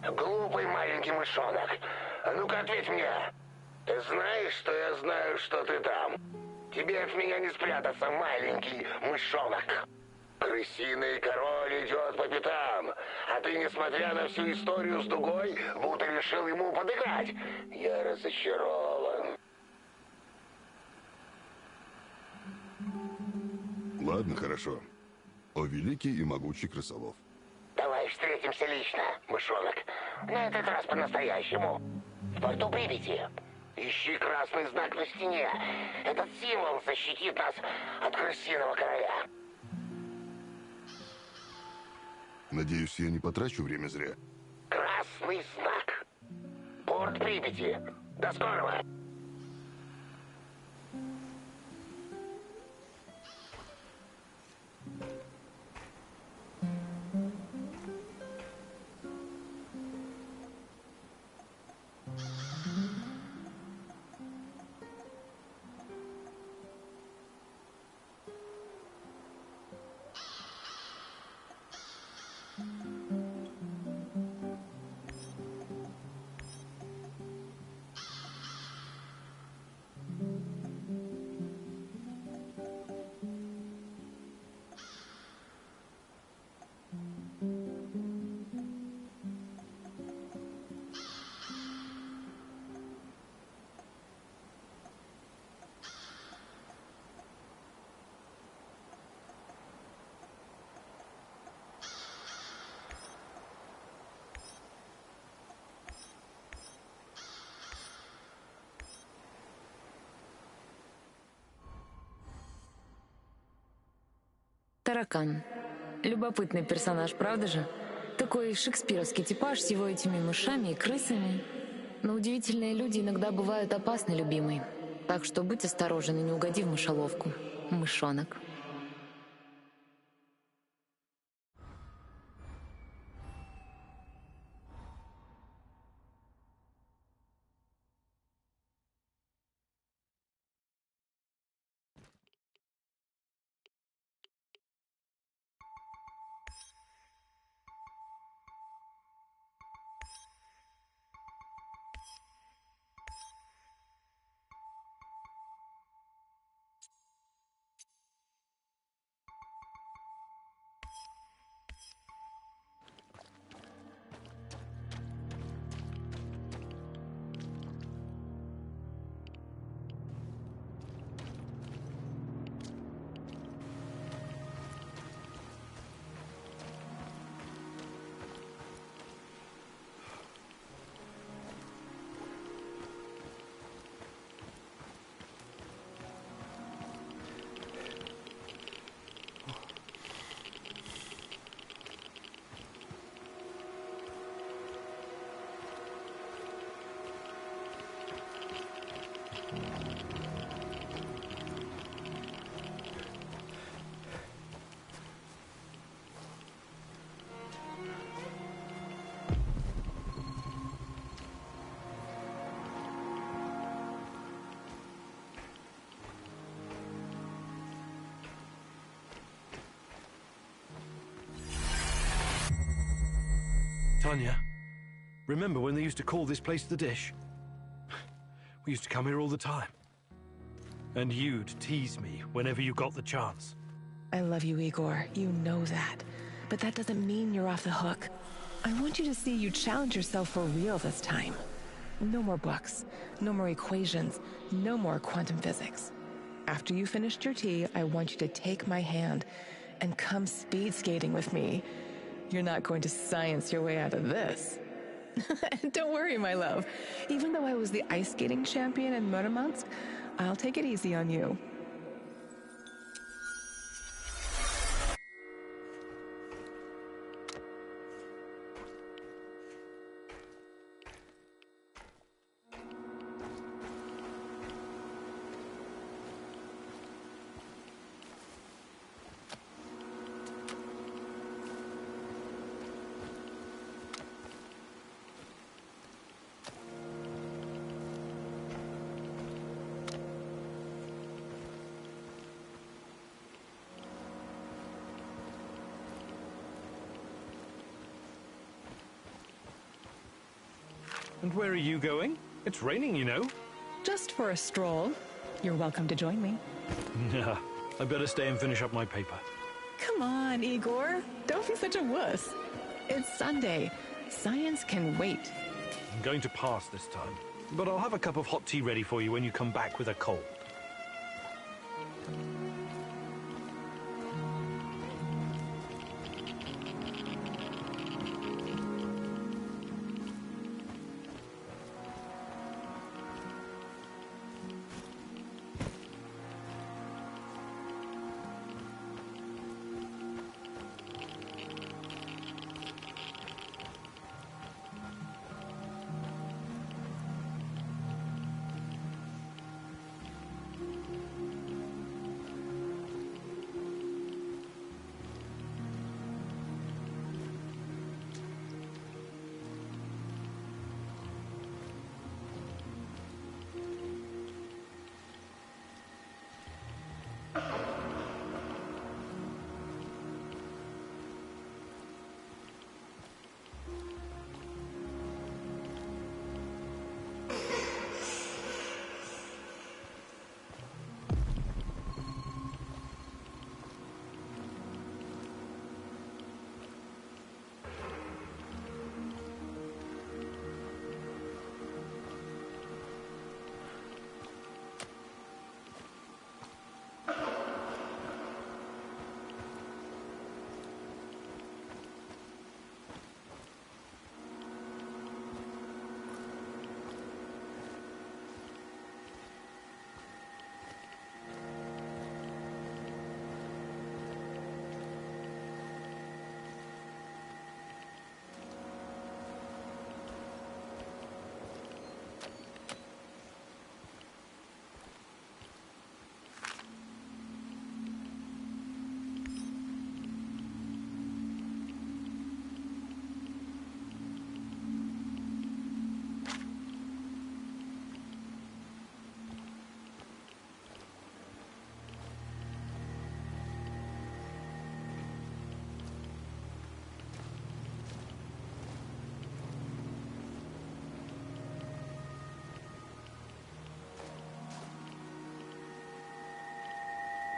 Глупый маленький мышонок. А ну-ка ответь мне. Ты знаешь, что я знаю, что ты там? Тебе от меня не спрятаться, маленький мышонок. Крысиный король идет по пятам, а ты, несмотря на всю историю с дугой, будто решил ему подыграть. Я разочарован. Ладно, хорошо. О великий и могучий крысолов. Давай встретимся лично, мышонок. На этот раз по-настоящему. В порту Припяти. Ищи красный знак на стене. Этот символ защитит нас от крысиного короля. Надеюсь, я не потрачу время зря. Красный знак. Порт Припяти. До скорого. Таракан. Любопытный персонаж, правда же? Такой шекспировский типаж с его этими мышами и крысами. Но удивительные люди иногда бывают опасны, любимый. Так что будь осторожен и не угоди в мышеловку, мышонок. Tanya, remember when they used to call this place the Dish? We used to come here all the time. And you'd tease me whenever you got the chance. I love you, Igor. You know that. But that doesn't mean you're off the hook. I want you to see you challenge yourself for real this time. No more books, no more equations, no more quantum physics. After you finished your tea, I want you to take my hand and come speed skating with me. You're not going to science your way out of this. Don't worry, my love. Even though I was the ice skating champion in Murmansk, I'll take it easy on you. And where are you going? It's raining, you know. Just for a stroll. You're welcome to join me. Nah, I better stay and finish up my paper. Come on, Igor. Don't be such a wuss. It's Sunday. Science can wait. I'm going to pass this time, but I'll have a cup of hot tea ready for you when you come back with a cold.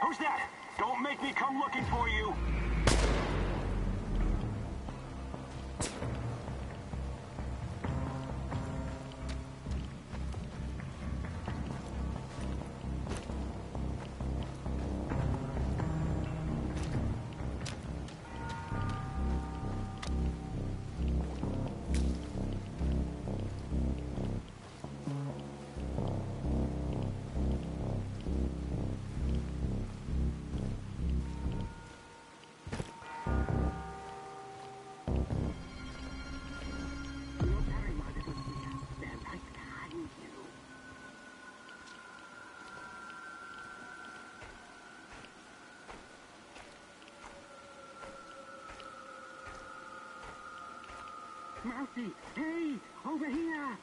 Who's that? Don't make me come looking for you! Mousy, hey, over here!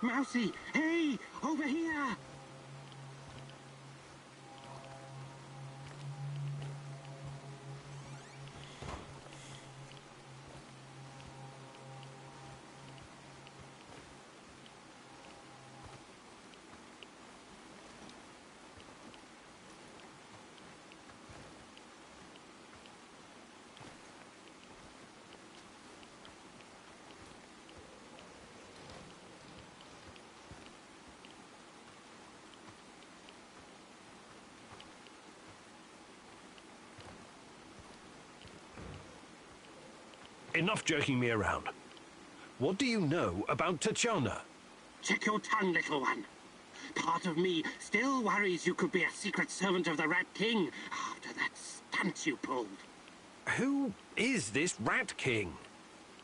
Mousy, hey, over here! Enough jerking me around. What do you know about Tachana? Check your tongue, little one. Part of me still worries you could be a secret servant of the Rat King after that stunt you pulled. Who is this Rat King?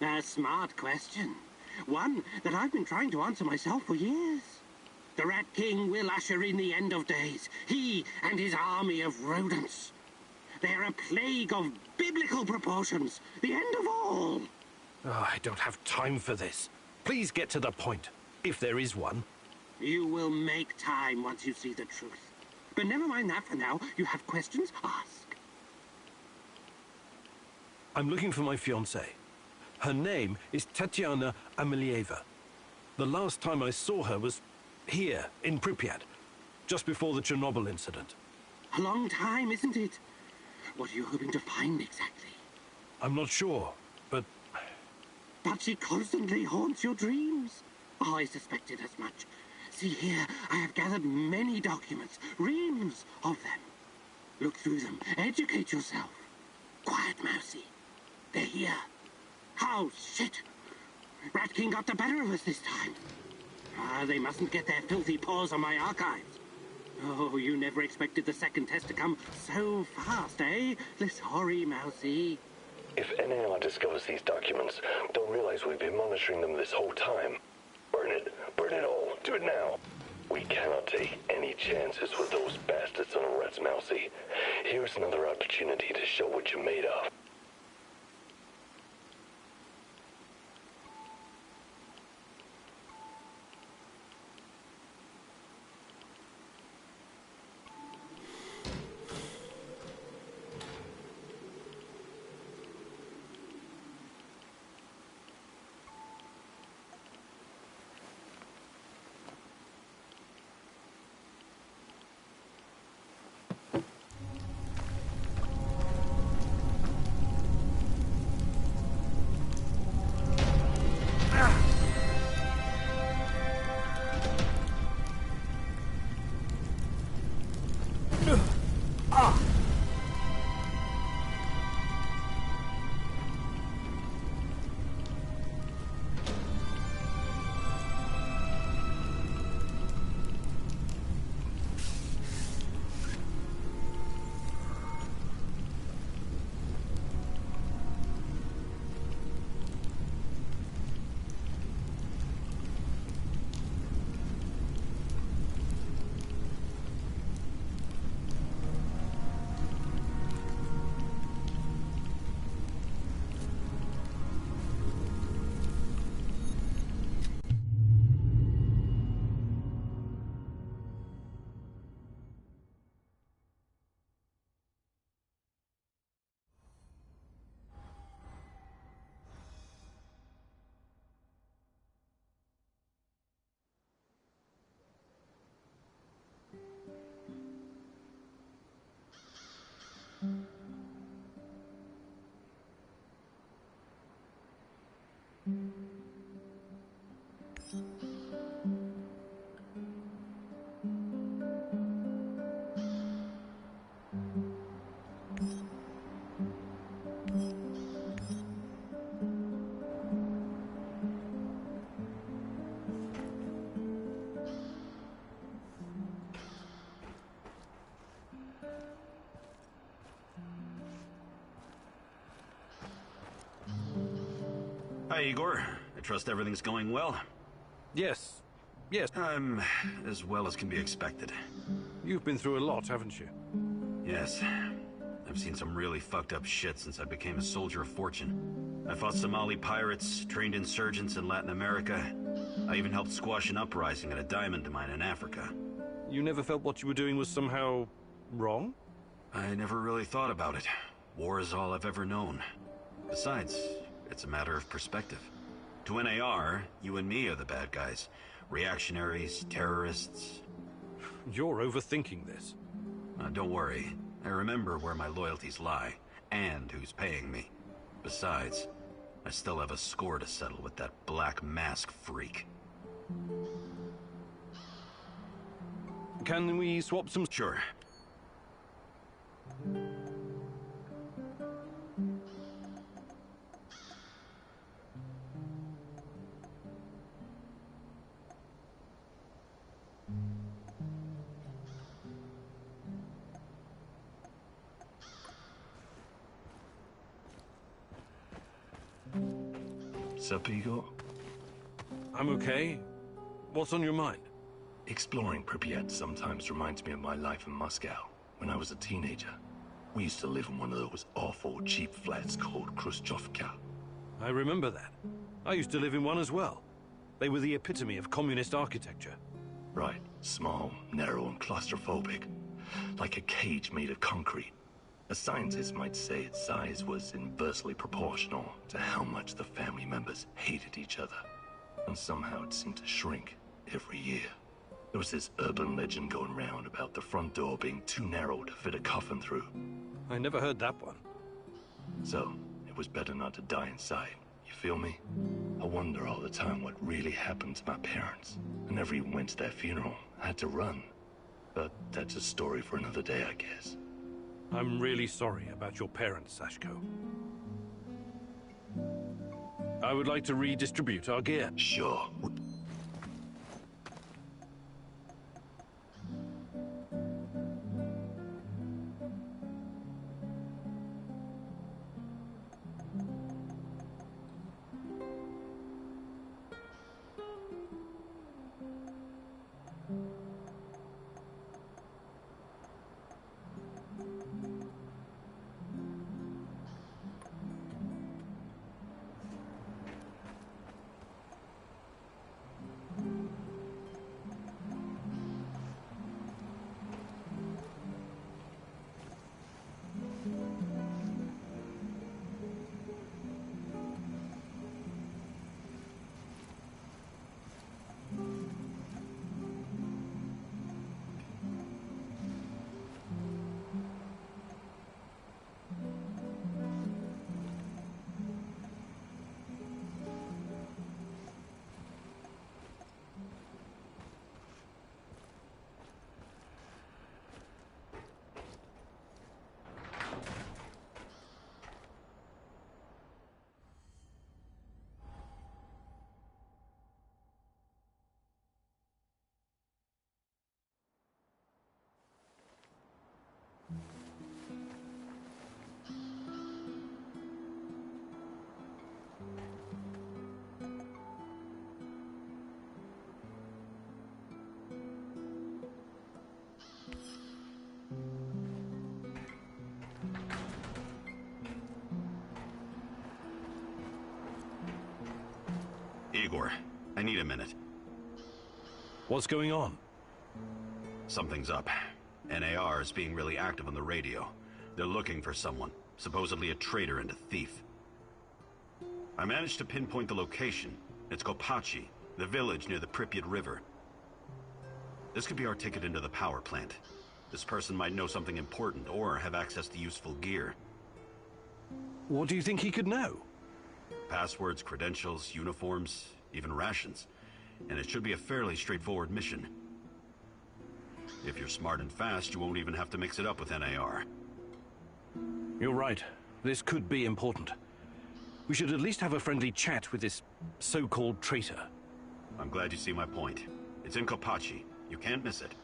A smart question. One that I've been trying to answer myself for years. The Rat King will usher in the end of days. He and his army of rodents. They're a plague of biblical proportions. The end of all. Oh, I don't have time for this. Please get to the point, if there is one. You will make time once you see the truth. But never mind that for now. You have questions? Ask. I'm looking for my fiancée. Her name is Tatiana Amelieva. The last time I saw her was here, in Pripyat, just before the Chernobyl incident. A long time, isn't it? What are you hoping to find exactly? I'm not sure, but But she constantly haunts your dreams. Oh, I suspected as much. See here, I have gathered many documents, reams of them. Look through them, educate yourself. Quiet, Mousy. They're here. Oh, shit. Rat King got the better of us this time. Ah, they mustn't get their filthy paws on my archives. Oh, you never expected the second test to come so fast, eh? Sorry, Mousy. If NAR discovers these documents, they'll realize we've been monitoring them this whole time. Burn it. Burn it all. Do it now. We cannot take any chances with those bastards on a rat's Mousy. Here's another opportunity to show what you're made of. Hi, Igor. I trust everything's going well. yes, yes. I'm as well as can be expected. You've been through a lot, haven't you? Yes. I've seen some really fucked up shit since I became a soldier of fortune. I fought Somali pirates, trained insurgents in Latin America. I even helped squash an uprising at a diamond mine in Africa. You never felt what you were doing was somehow wrong? I never really thought about it. War is all I've ever known. Besides, it's a matter of perspective. To NAR, you and me are the bad guys. Reactionaries, terrorists. You're overthinking this. Don't worry. I remember where my loyalties lie, and who's paying me. Besides, I still have a score to settle with that Black Mask freak. Can we swap some... Sure. Sup, Igor? I'm okay. What's on your mind? Exploring Pripyat sometimes reminds me of my life in Moscow when I was a teenager. We used to live in one of those awful cheap flats called Khrushchevka. I remember that. I used to live in one as well. They were the epitome of communist architecture. Right. Small, narrow, and claustrophobic. Like a cage made of concrete. A scientist might say its size was inversely proportional to how much the family members hated each other. And somehow it seemed to shrink every year. There was this urban legend going round about the front door being too narrow to fit a coffin through. I never heard that one. So, it was better not to die inside. You feel me? I wonder all the time what really happened to my parents. I never even went to their funeral. I had to run. But that's a story for another day, I guess. I'm really sorry about your parents, Sashko. I would like to redistribute our gear. Sure. Igor, I need a minute. What's going on? Something's up. NAR is being really active on the radio. They're looking for someone, supposedly a traitor and a thief. I managed to pinpoint the location. It's Kopachi, the village near the Pripyat River. This could be our ticket into the power plant. This person might know something important or have access to useful gear. What do you think he could know? Passwords, credentials, uniforms, even rations. And it should be a fairly straightforward mission. If you're smart and fast, you won't even have to mix it up with NAR. You're right. This could be important. We should at least have a friendly chat with this so-called traitor. I'm glad you see my point. It's in Kopachi. You can't miss it.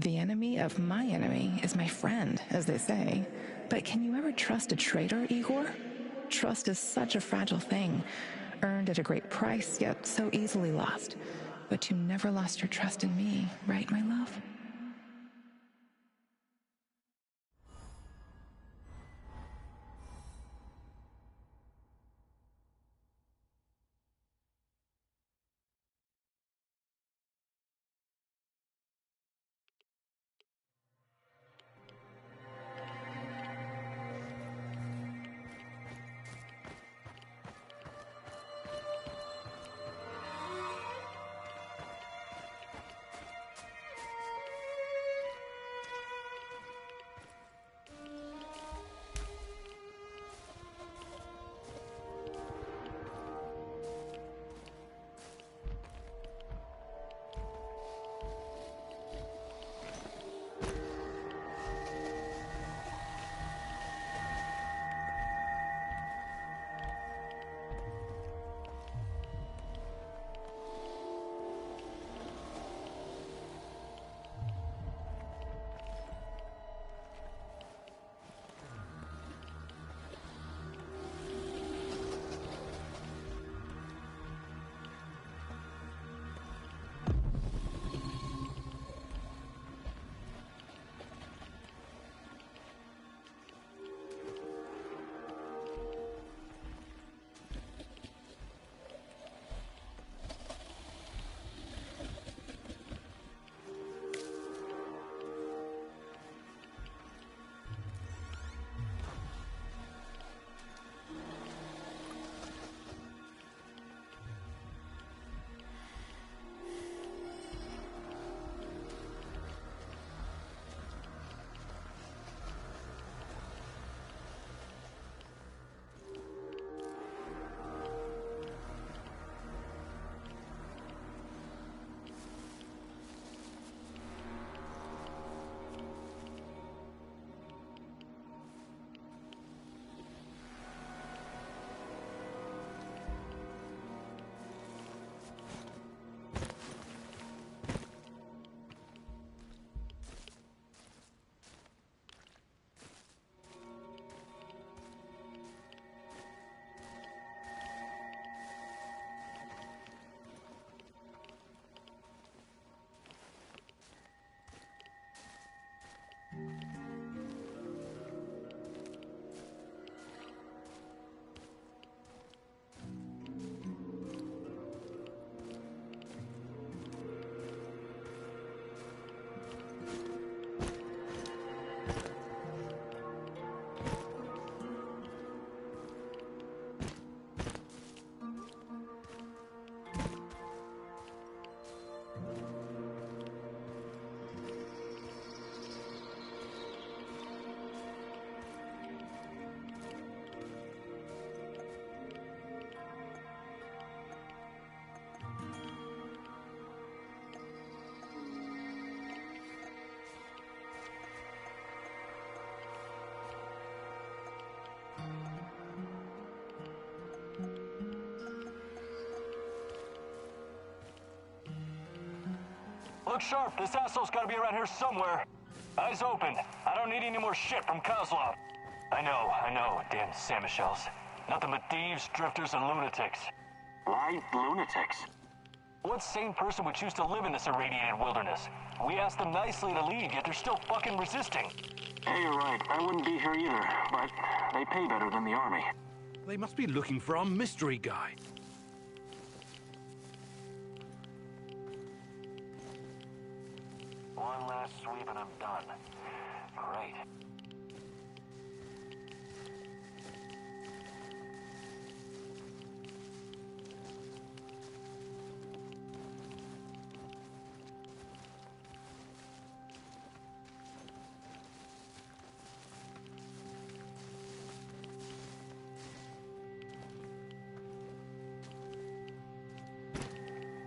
The enemy of my enemy is my friend, as they say. But can you ever trust a traitor, Igor? Trust is such a fragile thing, earned at a great price, yet so easily lost. But you never lost your trust in me, right, my love? Look sharp. This asshole's gotta be around here somewhere. Eyes open. I don't need any more shit from Kozlov. I know. Damn Samushells. Nothing but thieves, drifters, and lunatics. Why lunatics? What sane person would choose to live in this irradiated wilderness? We asked them nicely to leave, yet they're still fucking resisting. Hey, you're right. I wouldn't be here either, but they pay better than the army. They must be looking for our mystery guy. One last sweep and I'm done. Great.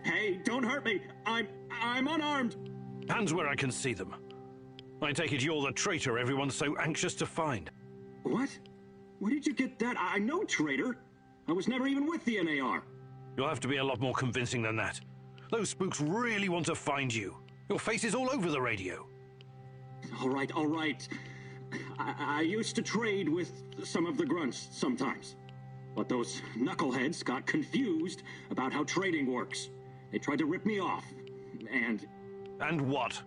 Hey, don't hurt me. I'm unarmed. Hands where I can see them. I take it you're the traitor everyone's so anxious to find. What? Where did you get that? I'm no traitor. I was never even with the NAR. You'll have to be a lot more convincing than that. Those spooks really want to find you. Your face is all over the radio. All right. I used to trade with some of the grunts sometimes. But those knuckleheads got confused about how trading works. They tried to rip me off, and... And what?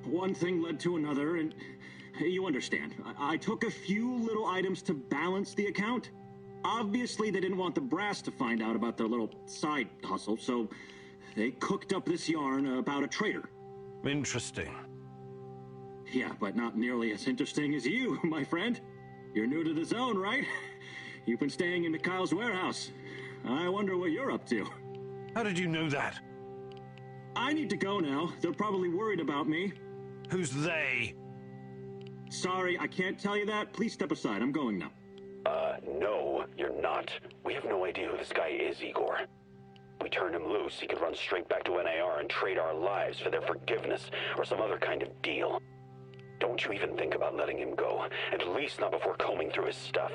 One thing led to another, and you understand. I took a few little items to balance the account. Obviously, they didn't want the brass to find out about their little side hustle, so they cooked up this yarn about a traitor. Interesting. Yeah, but not nearly as interesting as you, my friend. You're new to the zone, right? You've been staying in Mikhail's warehouse. I wonder what you're up to. How did you know that? I need to go now. They're probably worried about me. Who's they? Sorry, I can't tell you that. Please step aside. I'm going now. No, you're not. We have no idea who this guy is, Igor. We turned him loose, he could run straight back to NAR and trade our lives for their forgiveness or some other kind of deal. Don't you even think about letting him go, at least not before combing through his stuff.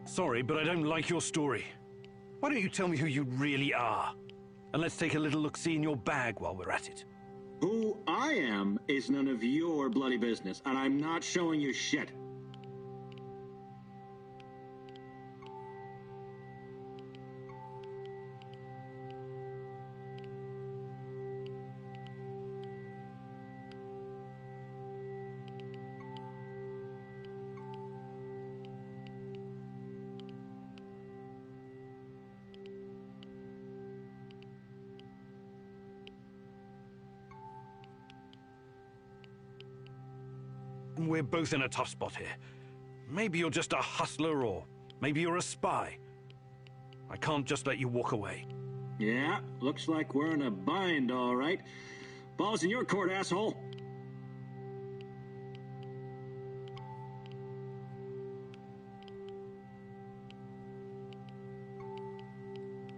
Sorry, but I don't like your story. Why don't you tell me who you really are? And let's take a little look-see in your bag while we're at it. Who I am is none of your bloody business, and I'm not showing you shit. We're both in a tough spot here. Maybe you're just a hustler, or maybe you're a spy. I can't just let you walk away. Yeah, looks like we're in a bind, all right. Ball's in your court, asshole.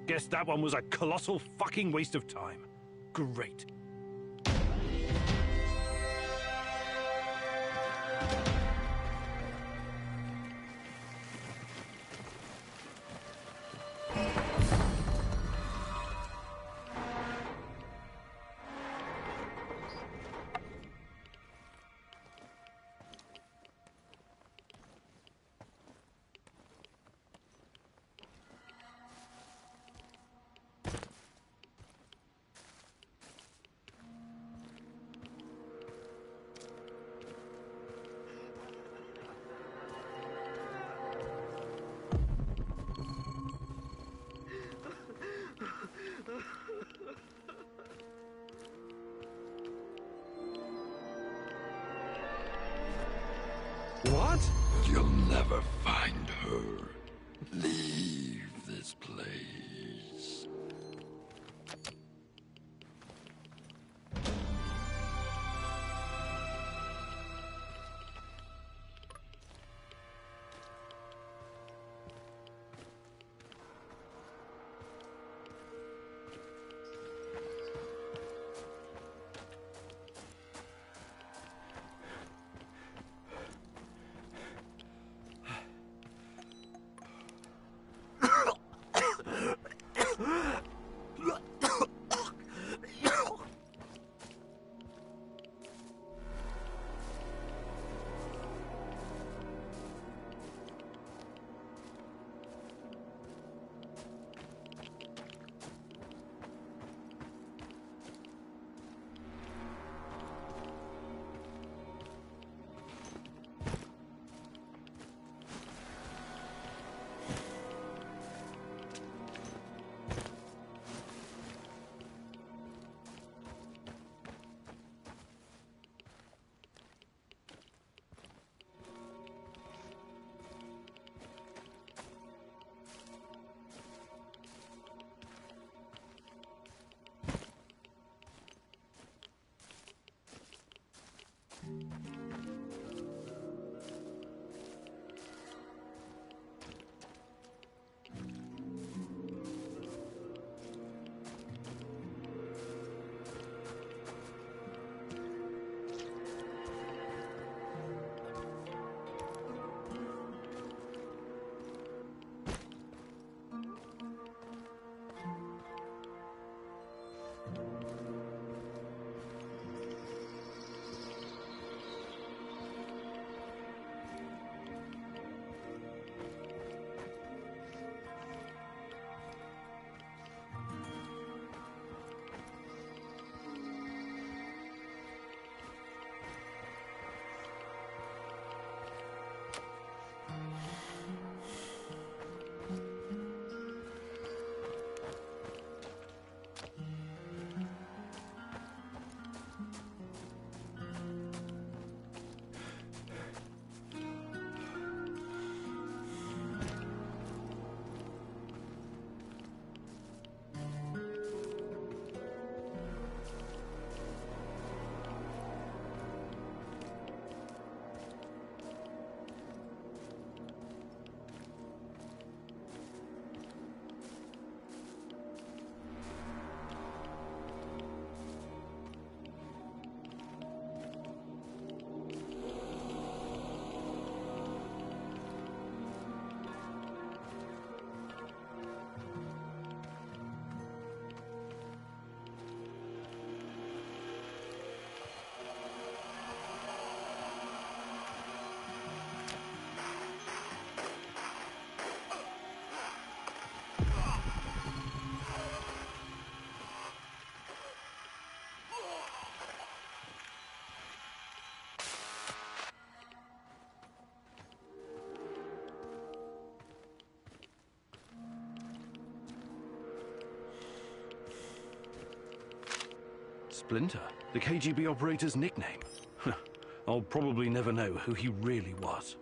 Guess that one was a colossal fucking waste of time. Great. What? You'll never find her. Leave this place. Splinter, the KGB operator's nickname. I'll probably never know who he really was.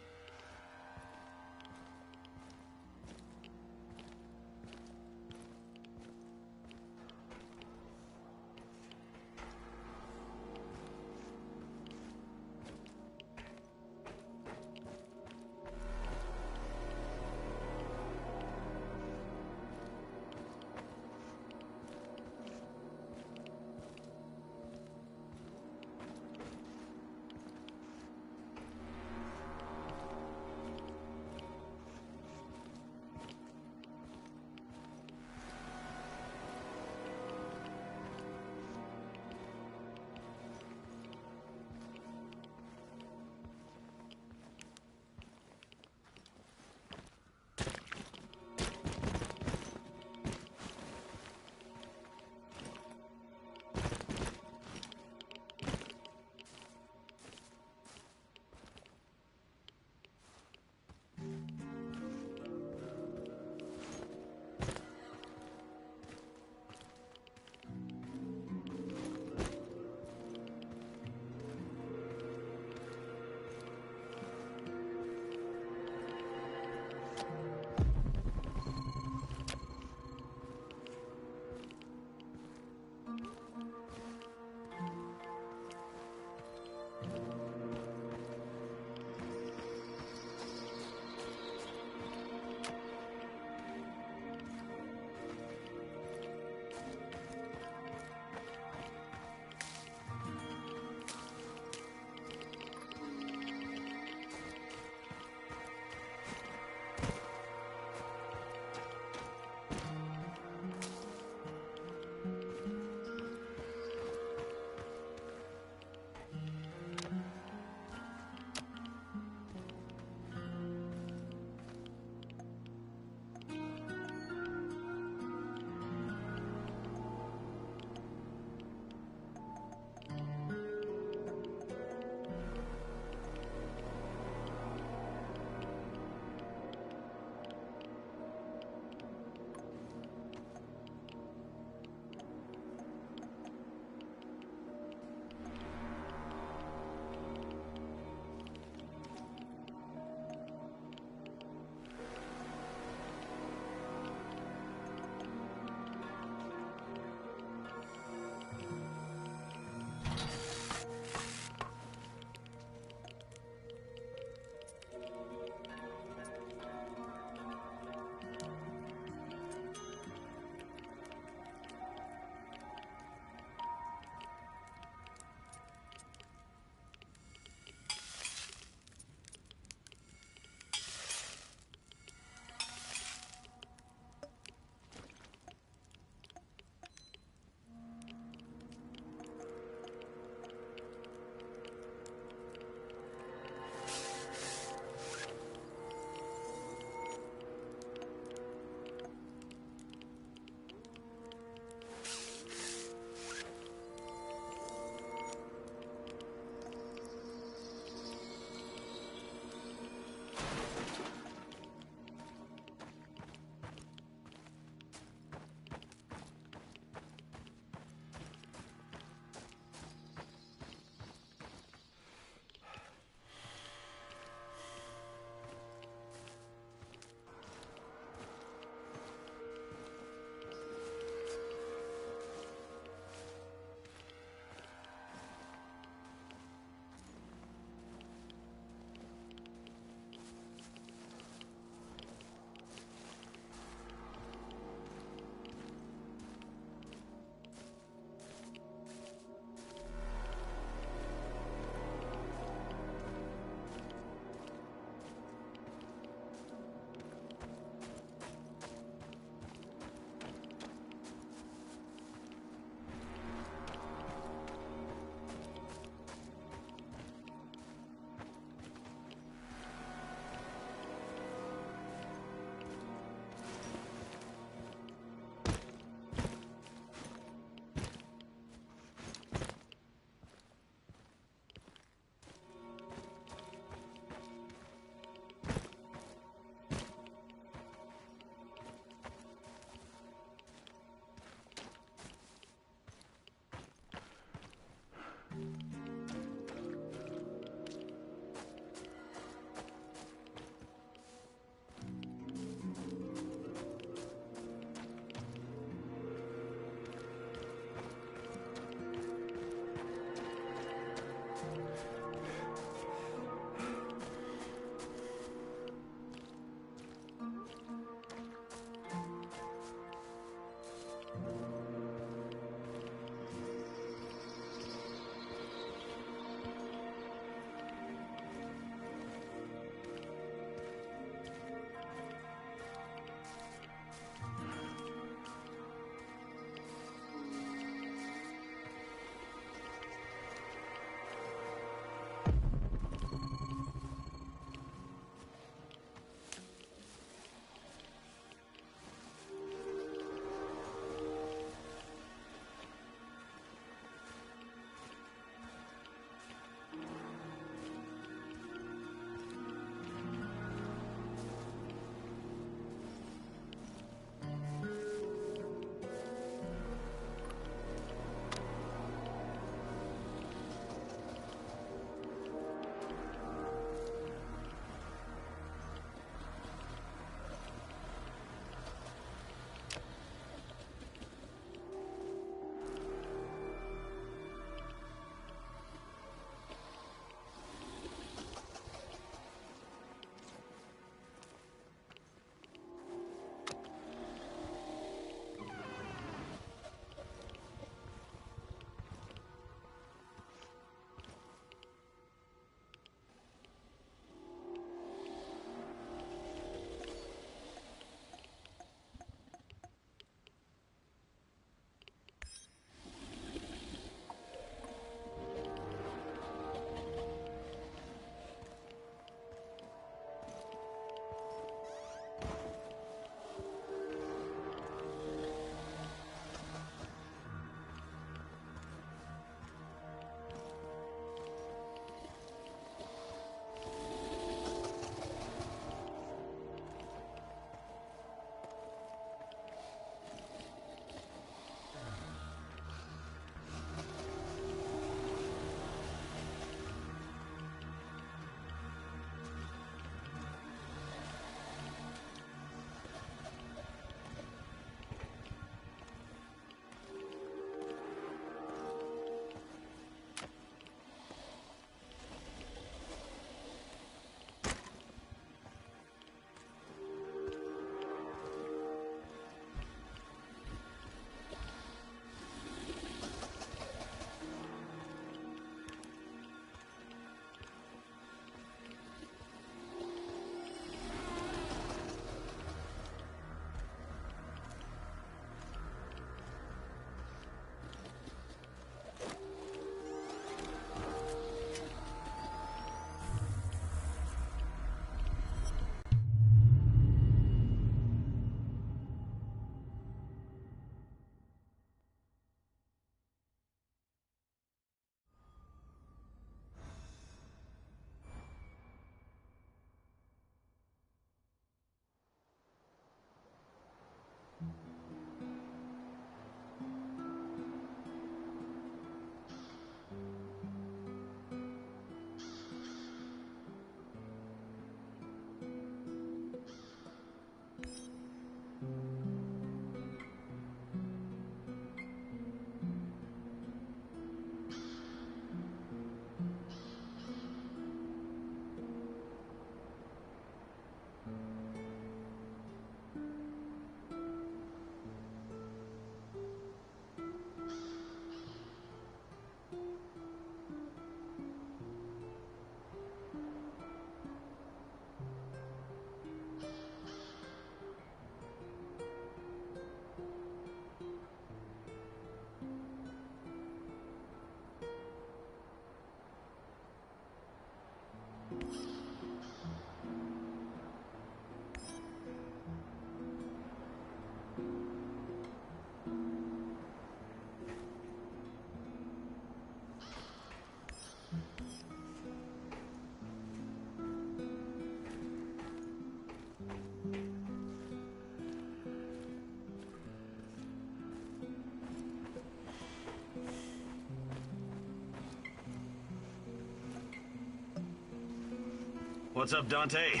What's up, Dante?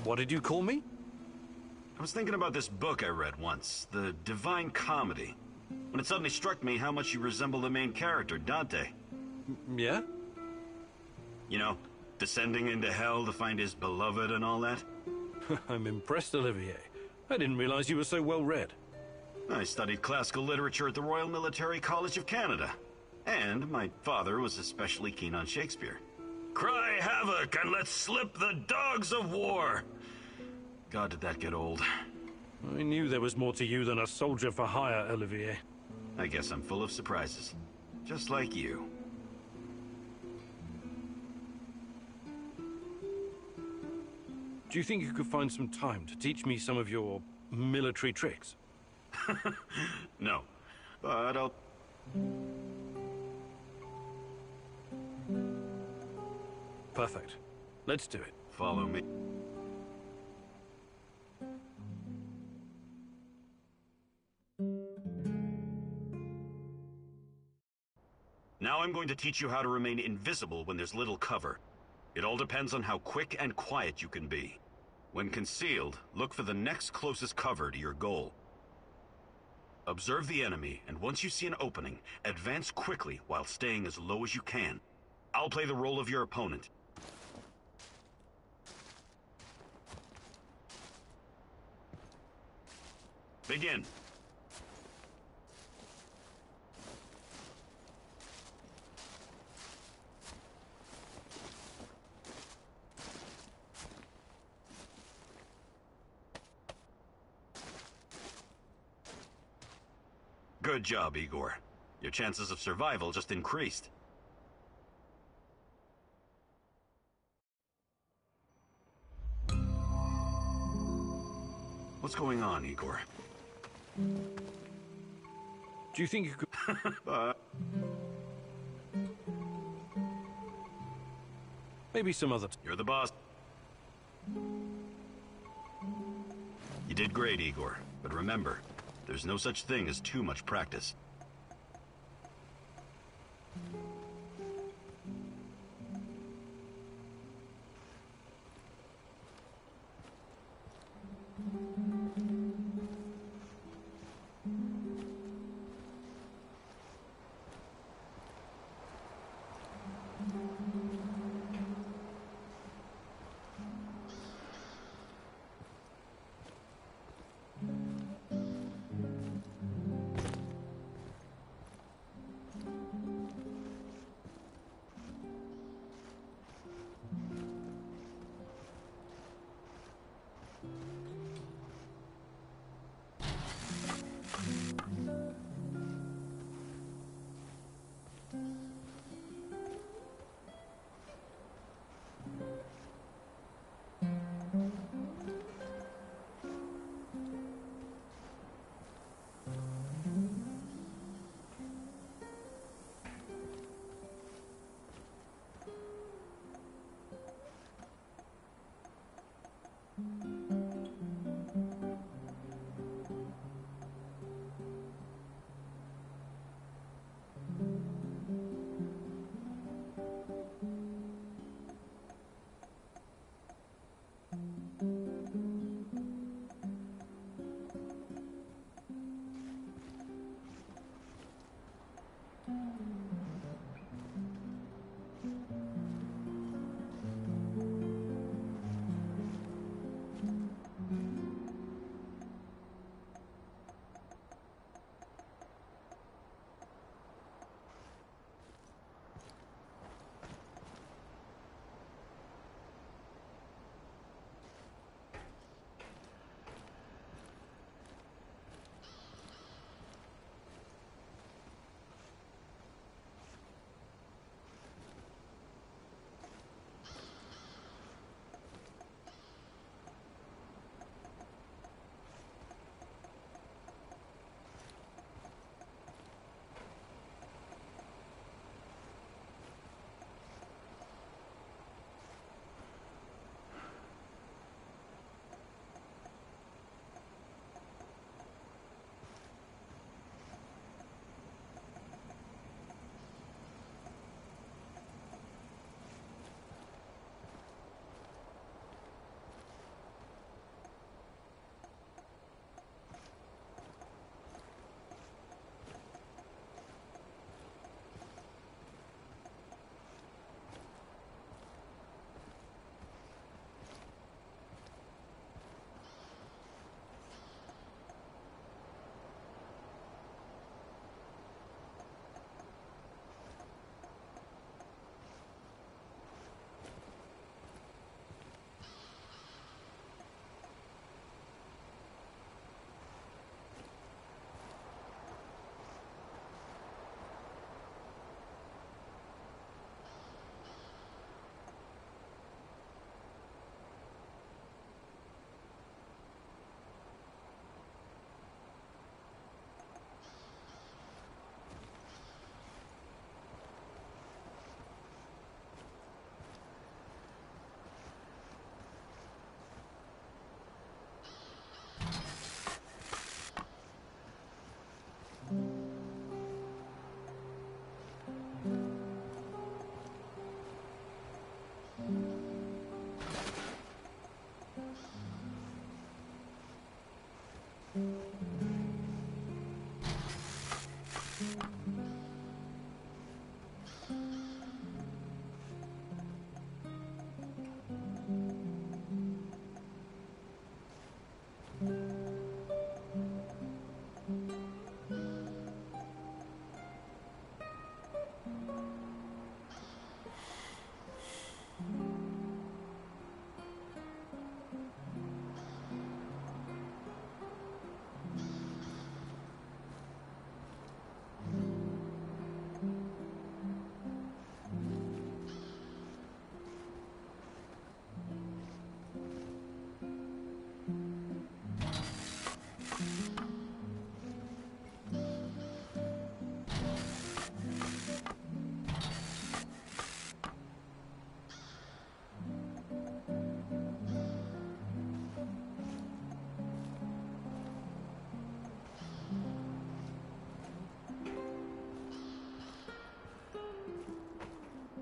What did you call me? I was thinking about this book I read once, The Divine Comedy, when it suddenly struck me how much you resemble the main character, Dante. Yeah? You know, descending into hell to find his beloved and all that. I'm impressed, Olivier. I didn't realize you were so well read. I studied classical literature at the Royal Military College of Canada. And my father was especially keen on Shakespeare. Cry havoc and let slip the dogs of war! God, did that get old. I knew there was more to you than a soldier for hire, Olivier. I guess I'm full of surprises. Just like you. Do you think you could find some time to teach me some of your military tricks? No, but I'll... Perfect. Let's do it. Follow me. Now I'm going to teach you how to remain invisible when there's little cover. It all depends on how quick and quiet you can be. When concealed, look for the next closest cover to your goal. Observe the enemy, and once you see an opening, advance quickly while staying as low as you can. I'll play the role of your opponent. Begin. Good job, Igor. Your chances of survival just increased. What's going on, Igor? Do you think you could... Maybe some other... You're the boss. You did great, Igor. But remember, there's no such thing as too much practice.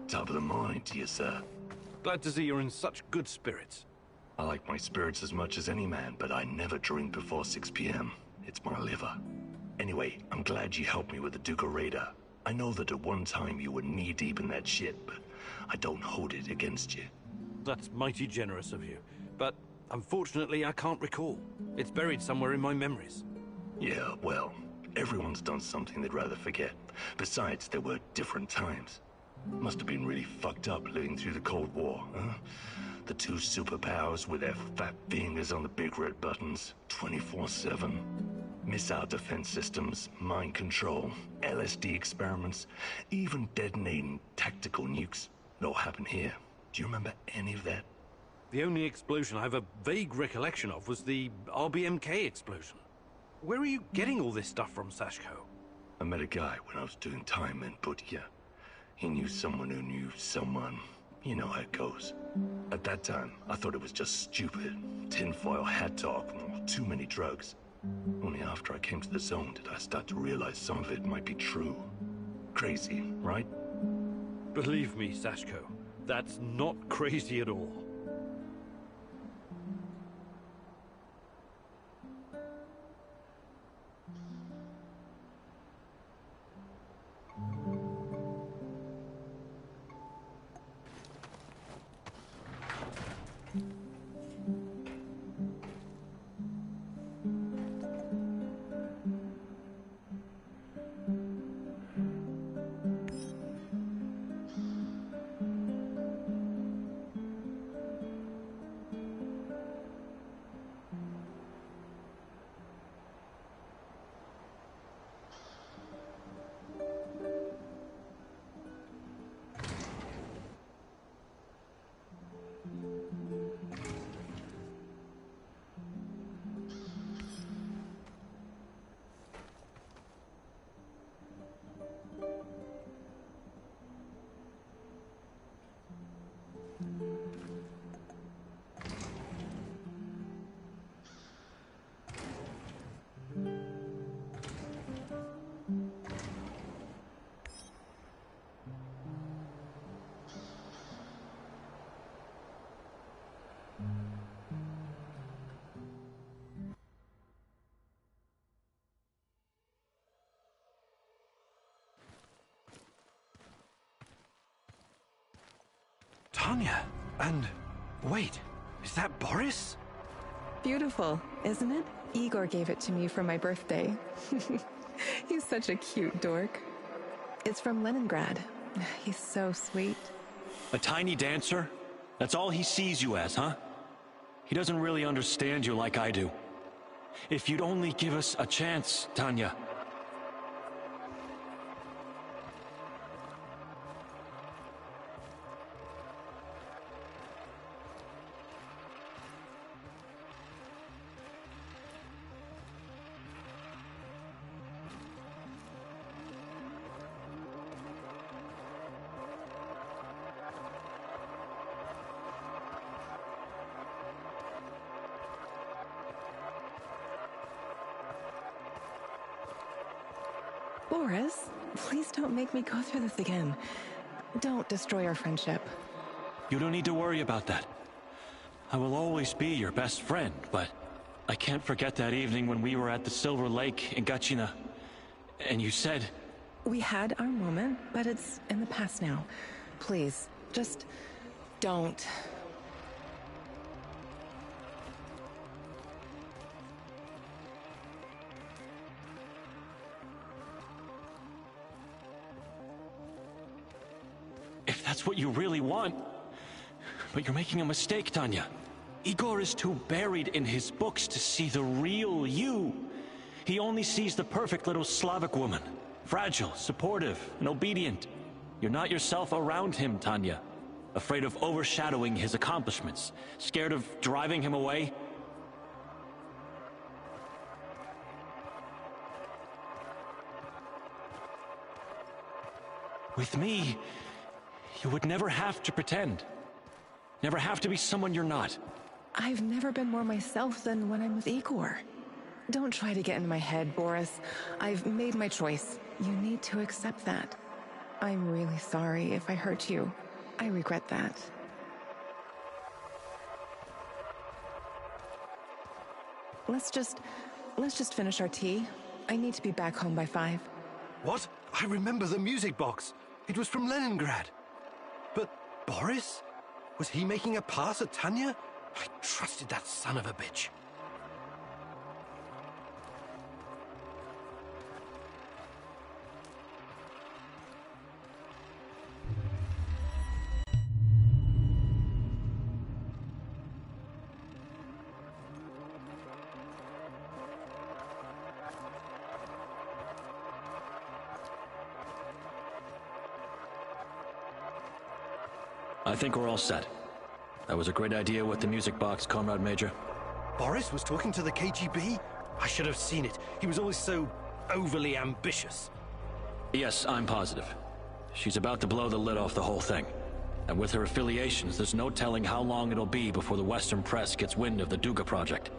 Top of the morning to you, sir. Glad to see you're in such good spirits. I like my spirits as much as any man, but I never drink before 6 p.m. It's my liver. Anyway, I'm glad you helped me with the Duca Raider. I know that at one time you were knee-deep in that shit, but I don't hold it against you. That's mighty generous of you. But unfortunately, I can't recall. It's buried somewhere in my memories. Yeah, well, everyone's done something they'd rather forget. Besides, there were different times. Must have been really fucked up living through the Cold War, huh? The two superpowers with their fat fingers on the big red buttons, 24/7. Missile defense systems, mind control, LSD experiments, even detonating tactical nukes. It all happened here. Do you remember any of that? The only explosion I have a vague recollection of was the RBMK explosion. Where are you getting all this stuff from, Sashko? I met a guy when I was doing time in Butya. He knew someone who knew someone. You know how it goes. At that time, I thought it was just stupid. Tinfoil hat talk, too many drugs. Only after I came to the zone did I start to realize some of it might be true. Crazy, right? Believe me, Sashko, that's not crazy at all. Tanya, and wait, is that Boris? Beautiful, isn't it? Igor gave it to me for my birthday. He's such a cute dork. It's from Leningrad. He's so sweet. A tiny dancer? That's all he sees you as, huh? He doesn't really understand you like I do. If you'd only give us a chance, Tanya. Boris, please don't make me go through this again. Don't destroy our friendship. You don't need to worry about that. I will always be your best friend, but I can't forget that evening when we were at the Silver Lake in Gachina. And you said... We had our moment, but it's in the past now. Please, just don't. If that's what you really want... But you're making a mistake, Tanya. Igor is too buried in his books to see the real you. He only sees the perfect little Slavic woman. Fragile, supportive, and obedient. You're not yourself around him, Tanya. Afraid of overshadowing his accomplishments. Scared of driving him away. With me, you would never have to pretend. Never have to be someone you're not. I've never been more myself than when I'm with Igor. Don't try to get in my head, Boris. I've made my choice. You need to accept that. I'm really sorry if I hurt you. I regret that. Let's just finish our tea. I need to be back home by 5. What? I remember the music box. It was from Leningrad. But Boris? Was he making a pass at Tanya? I trusted that son of a bitch. I think we're all set. That was a great idea with the music box, Comrade Major. Boris was talking to the KGB? I should have seen it. He was always so overly ambitious. Yes, I'm positive. She's about to blow the lid off the whole thing. And with her affiliations, there's no telling how long it'll be before the Western press gets wind of the Duga project.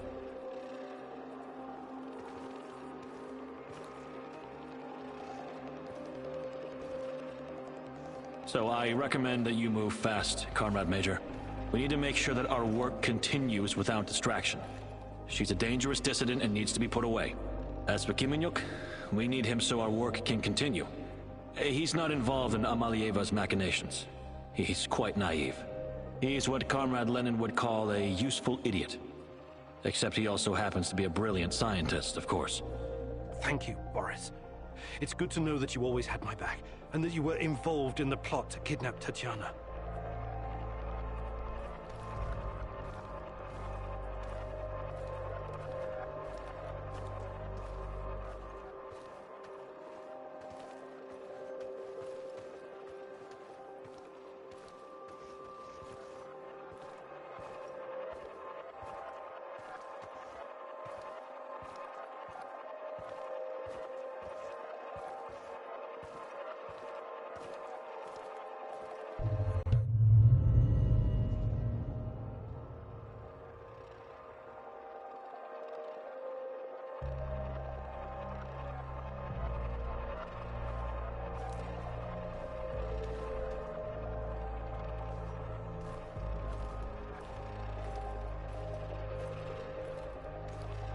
So I recommend that you move fast, Comrade Major. We need to make sure that our work continues without distraction. She's a dangerous dissident and needs to be put away. As for Kimenyuk, we need him so our work can continue. He's not involved in Amalieva's machinations. He's quite naive. He's what Comrade Lenin would call a useful idiot. Except he also happens to be a brilliant scientist, of course. Thank you, Boris. It's good to know that you always had my back, and that you were involved in the plot to kidnap Tatiana.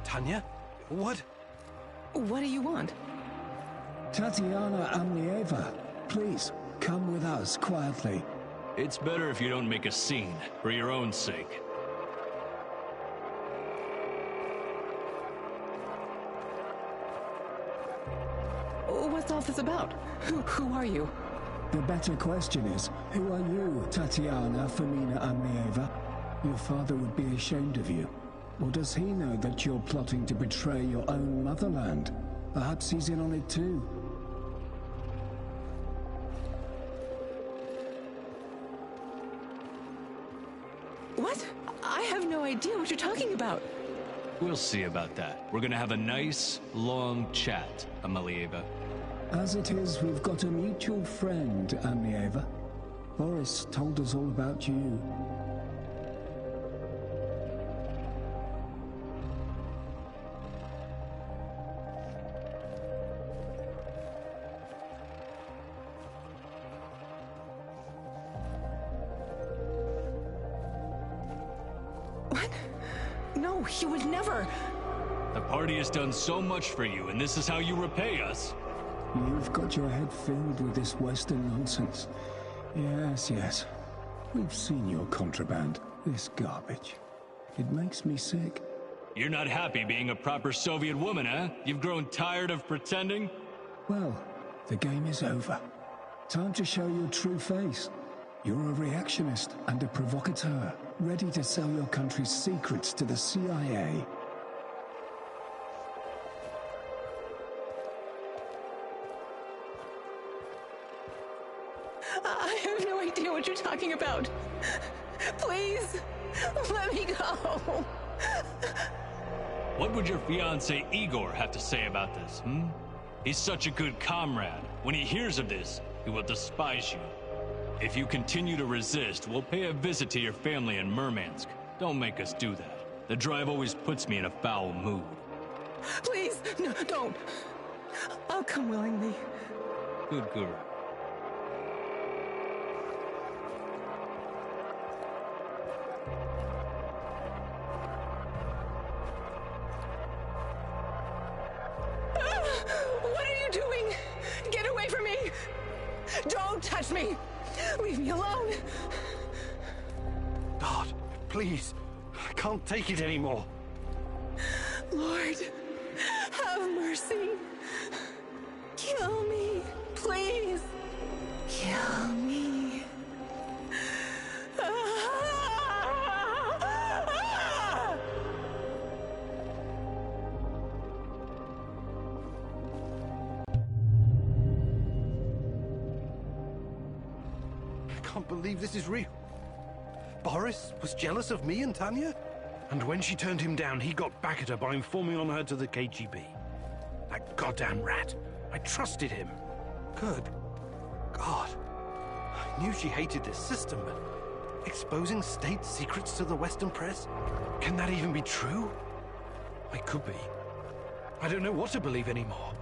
Tanya? What? What do you want? Tatiana Amlieva, please, come with us quietly. It's better if you don't make a scene, for your own sake. What's all this about? Who are you? The better question is, who are you, Tatiana Femina Amlieva? Your father would be ashamed of you. Or does he know that you're plotting to betray your own motherland? Perhaps he's in on it too. What? I have no idea what you're talking about. We'll see about that. We're gonna have a nice, long chat, Amalieva. As it is, we've got a mutual friend, Amlieva. Boris told us all about you. He would never. The party has done so much for you, and this is how you repay us. You've got your head filled with this Western nonsense. Yes, yes. We've seen your contraband, this garbage. It makes me sick. You're not happy being a proper Soviet woman, huh? You've grown tired of pretending? Well, the game is over. Time to show your true face. You're a reactionist and a provocateur, ready to sell your country's secrets to the CIA. I have no idea what you're talking about. Please, let me go. What would your fiancé Igor have to say about this, He's such a good comrade. When he hears of this, he will despise you. If you continue to resist, we'll pay a visit to your family in Murmansk. Don't make us do that. The drive always puts me in a foul mood. Please, no, don't. I'll come willingly. Good girl. me! Leave me alone! God, please. I can't take it anymore. Lord, have mercy. Kill me, please. Kill me. I can't believe this is real. Boris was jealous of me and Tanya? And when she turned him down, he got back at her by informing on her to the KGB. That goddamn rat. I trusted him. Good God. I knew she hated this system, but exposing state secrets to the Western press? Can that even be true? It could be. I don't know what to believe anymore.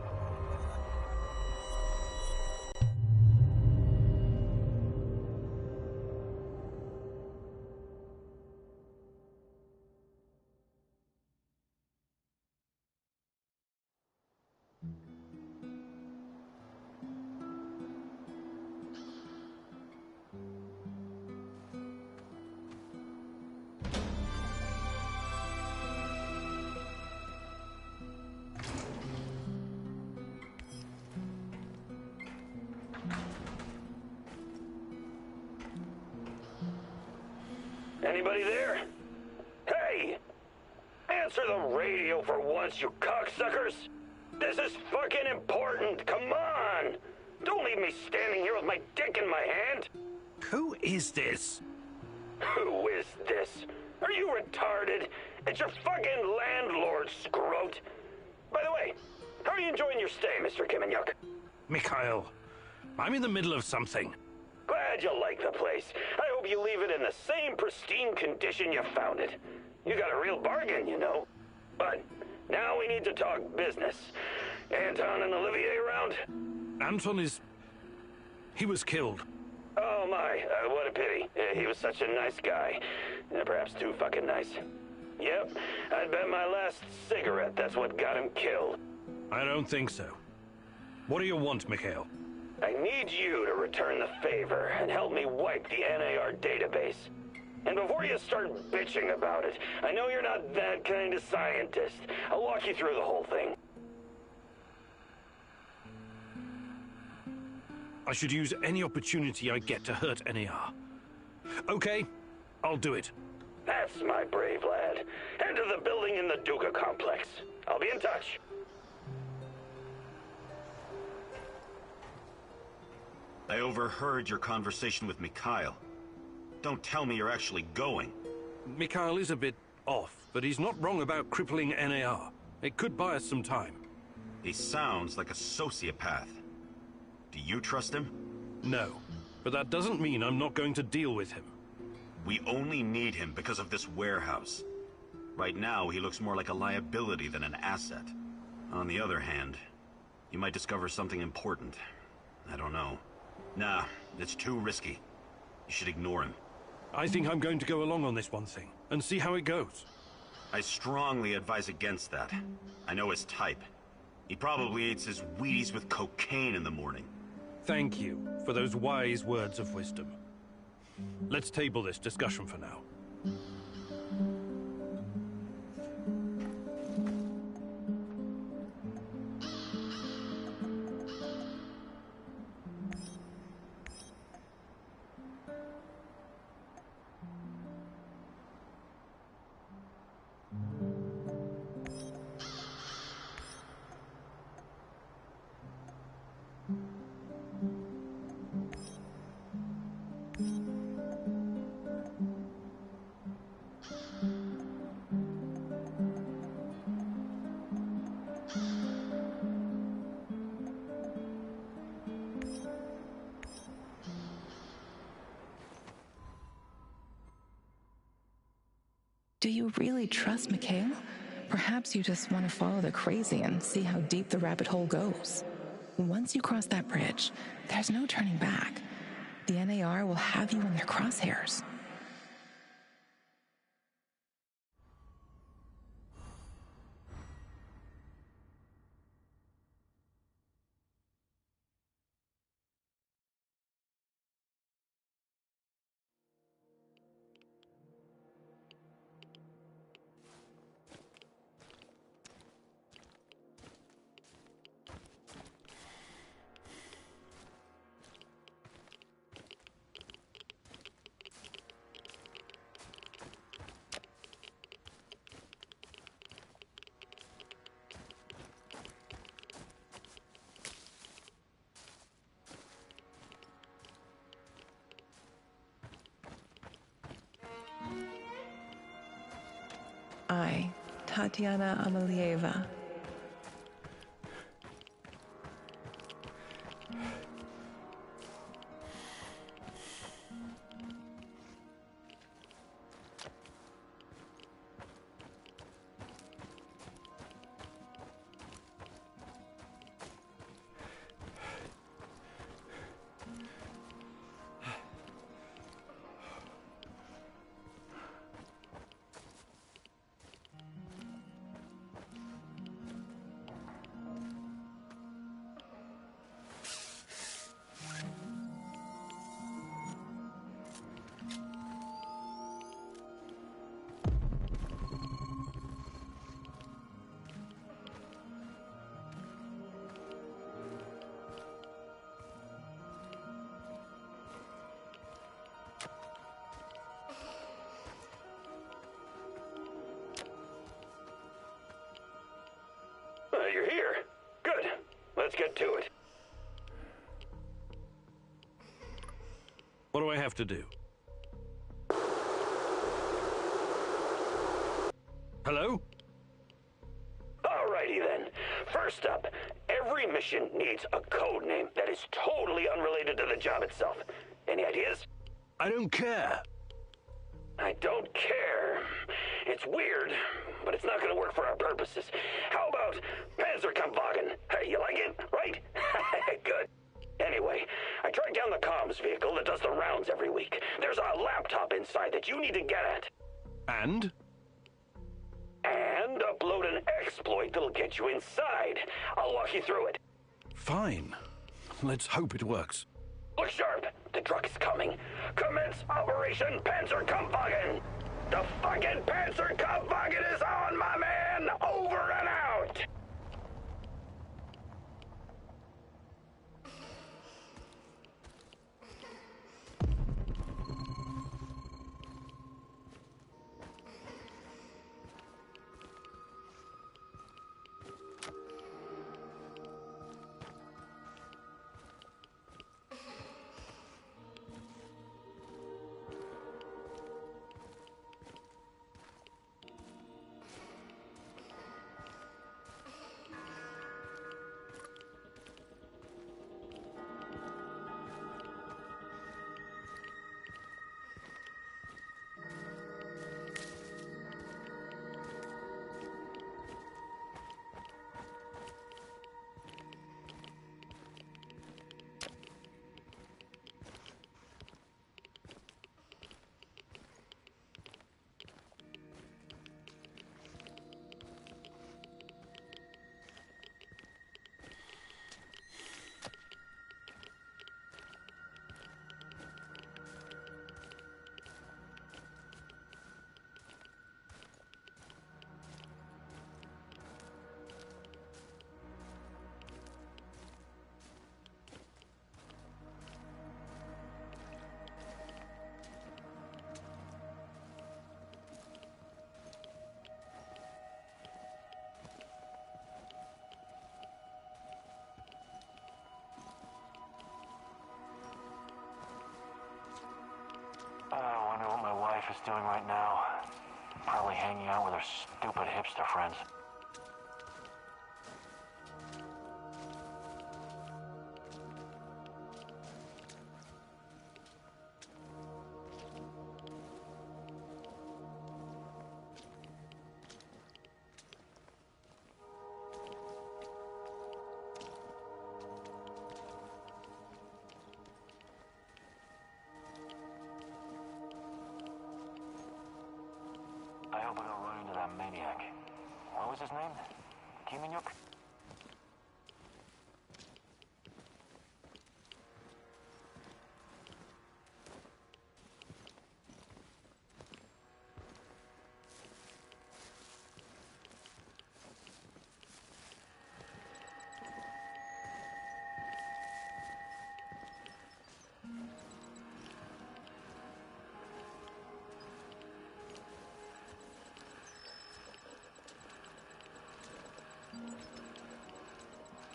Anybody there? Hey! Answer the radio for once, you cocksuckers! This is fucking important, come on! Don't leave me standing here with my dick in my hand! Who is this? Who is this? Are you retarded? It's your fucking landlord, scrote! By the way, how are you enjoying your stay, Mr. Kiminyuk? Mikhail, I'm in the middle of something. Glad you like the place. I hope you leave it in the same pristine condition you found it. You got a real bargain, you know. But now we need to talk business. Anton and Olivier around? Anton is... he was killed. Oh my, what a pity. He was such a nice guy. Perhaps too fucking nice. Yep, I'd bet my last cigarette that's what got him killed. I don't think so. What do you want, Mikhail? I need you to return the favor and help me wipe the NAR database. And before you start bitching about it, I know you're not that kind of scientist. I'll walk you through the whole thing. I should use any opportunity I get to hurt NAR. Okay, I'll do it. That's my brave lad. Head to the building in the Duca complex. I'll be in touch. I overheard your conversation with Mikhail. Don't tell me you're actually going. Mikhail is a bit off, but he's not wrong about crippling NAR. It could buy us some time. He sounds like a sociopath. Do you trust him? No, but that doesn't mean I'm not going to deal with him. We only need him because of this warehouse. Right now, he looks more like a liability than an asset. On the other hand, he might discover something important. I don't know. Nah, it's too risky. You should ignore him. I think I'm going to go along on this one thing, and see how it goes. I strongly advise against that. I know his type. He probably eats his Wheaties with cocaine in the morning. Thank you for those wise words of wisdom. Let's table this discussion for now. Do you really trust Mikhail? Perhaps you just want to follow the crazy and see how deep the rabbit hole goes. Once you cross that bridge, there's no turning back. The NAR will have you in their crosshairs. Tatiana Amelieva. You're here. Good. Let's get to it. What do I have to do? Hello? Alrighty then. First up, every mission needs a code name that is totally unrelated to the job itself. Any ideas? I don't care. I don't care. It's weird, but it's not going to work for our purposes. How about Panzerkampfwagen? Hey, you like it, right? Good. Anyway, I tracked down the comms vehicle that does the rounds every week. There's a laptop inside that you need to get at. And? And upload an exploit that'll get you inside. I'll walk you through it. Fine. Let's hope it works. Look sharp. The truck is coming. Commence Operation Panzerkampfwagen. The fucking Panzerkampfwagen is on, my man! Over and out! I wonder what my wife is doing right now. Probably hanging out with her stupid hipster friends. I hope I don't run into that maniac. What was his name? Kiminyuk?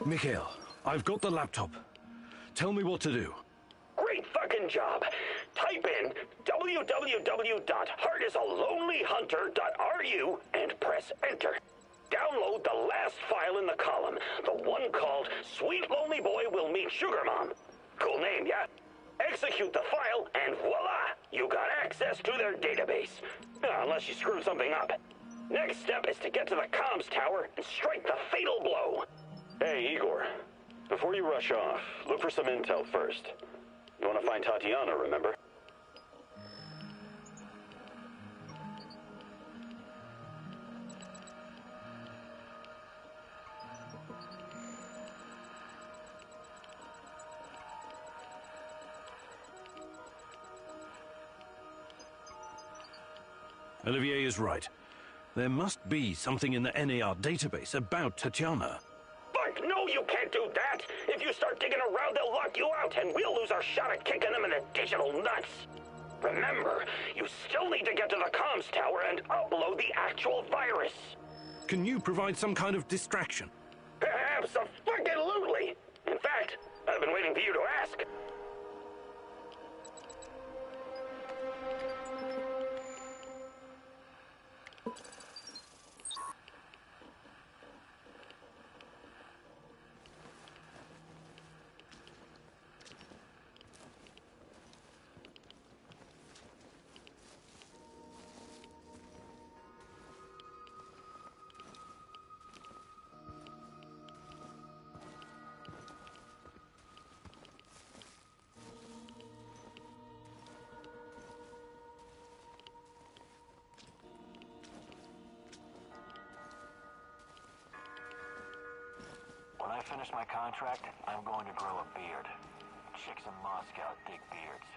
Mikhail, I've got the laptop. Tell me what to do. Great fucking job. Type type in www.heartisalonelyhunter.ru and press enter. Download the last file in the column, the one called Sweet Lonely Boy Will Meet Sugar Mom. Cool name, yeah? Execute the file, and voila! You got access to their database. Unless you screw something up. Next step is to get to the comms tower and strike the fatal blow. Hey, Igor. Before you rush off, look for some intel first. You want to find Tatiana, remember? Olivier is right. There must be something in the NAR database about Tatiana. Fuck no, you can't do that! If you start digging around, they'll lock you out, and we'll lose our shot at kicking them in the digital nuts. Remember, you still need to get to the comms tower and upload the actual virus. Can you provide some kind of distraction? Abso-fucking-lutely! In fact, I've been waiting for you to ask. When I finish my contract, I'm going to grow a beard. Chicks in Moscow dig beards.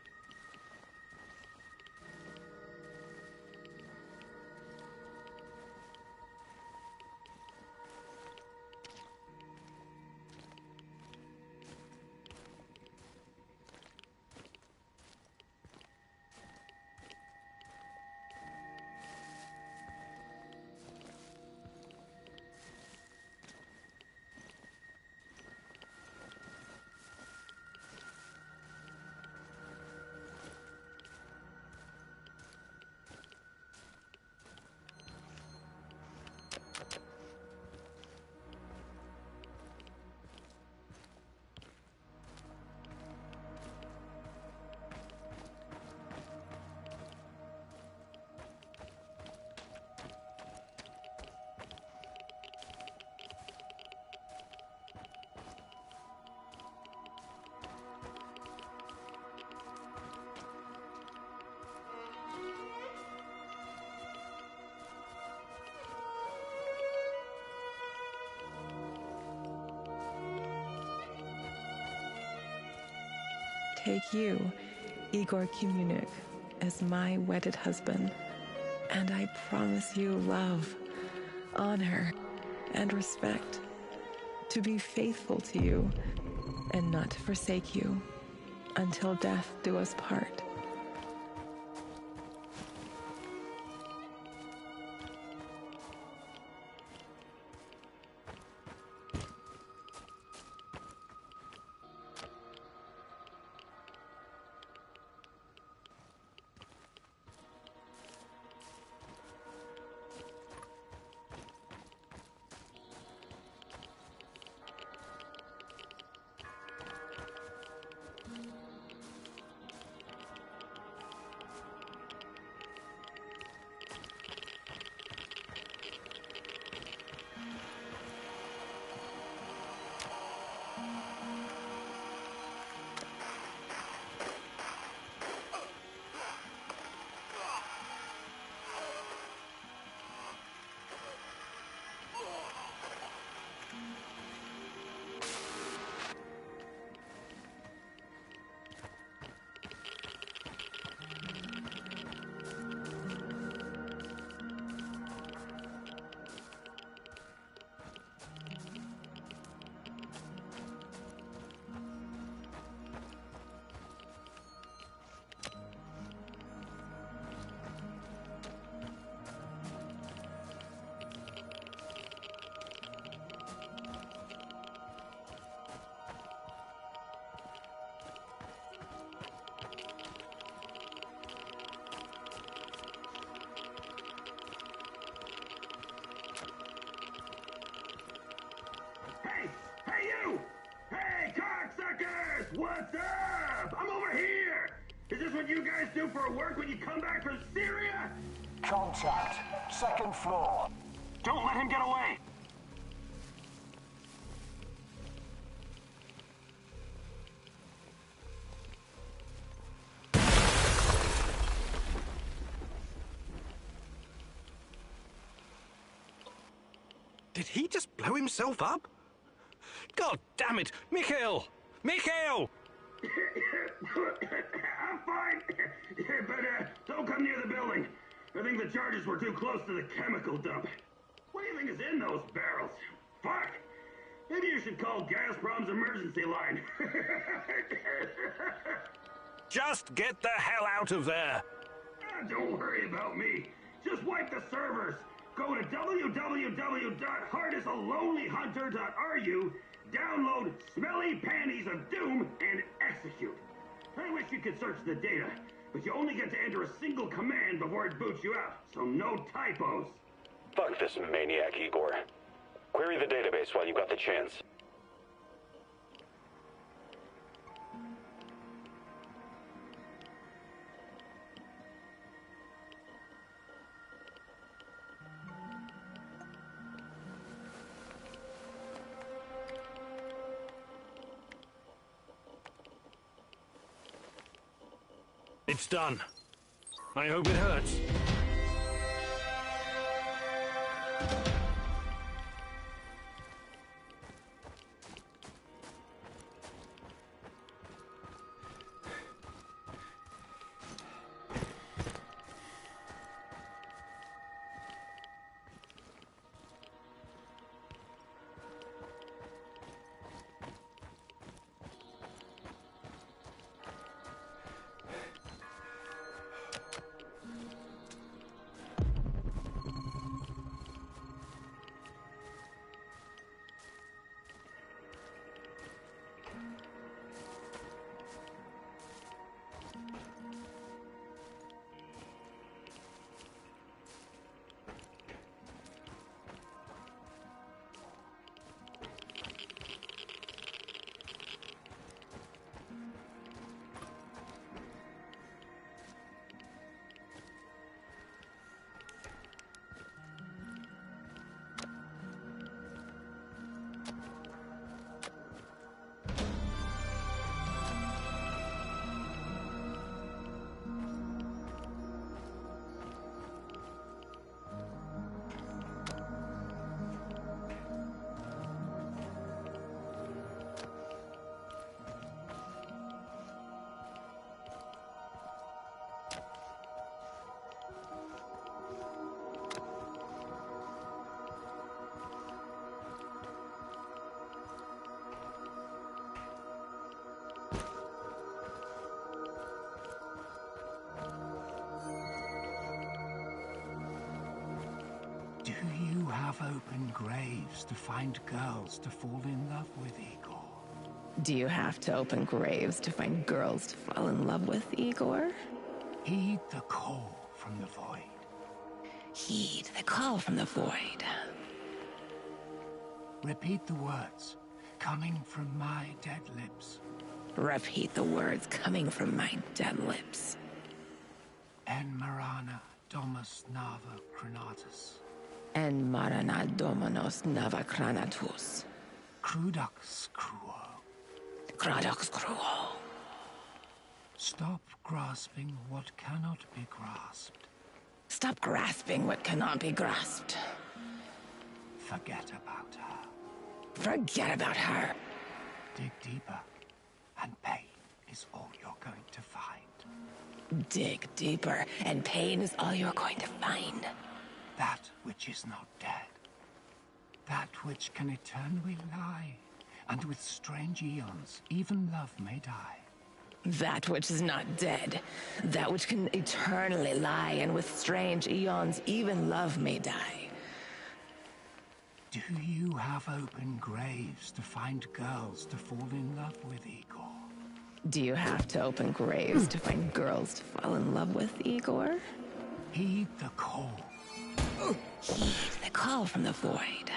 Take you, Igor Kimunik, as my wedded husband, and I promise you love, honor, and respect, to be faithful to you and not to forsake you until death do us part. what you guys do for work when you come back from Syria? Contact. Second floor. Don't let him get away. Did he just blow himself up? God damn it! Mikhail! Mikhail! I'm fine, but don't come near the building. I think the charges were too close to the chemical dump. What do you think is in those barrels? Fuck! Maybe you should call Gazprom's emergency line. Just get the hell out of there! Don't worry about me. Just wipe the servers. Go to www.heartisalonelyhunter.ru, download Smelly Panties of Doom, and execute. I wish you could search the data, but you only get to enter a single command before it boots you out, so no typos. Fuck this maniac, Igor. Query the database while you got the chance. It's done. I hope it hurts. Do you have open graves to find girls to fall in love with, Igor? Do you have to open graves to find girls to fall in love with, Igor? Heed the call from the void. Heed the call from the void. Repeat the words coming from my dead lips. Repeat the words coming from my dead lips. En Marana Domus Nava Cranatus. En Marana Dominos Nava Cranatus. Crudux Cruo. Crudux Cruo. Stop grasping what cannot be grasped. Stop grasping what cannot be grasped. Forget about her. Forget about her. Dig deeper, and pain is all you're going to find. Dig deeper, and pain is all you're going to find. That which is not dead. That which can eternally lie, and with strange eons, even love may die. That which is not dead. That which can eternally lie, and with strange eons, even love may die. Do you have open graves to find girls to fall in love with, Igor? Do you have to open graves to find girls to fall in love with, Igor? Heed the call. Heed the call from the void.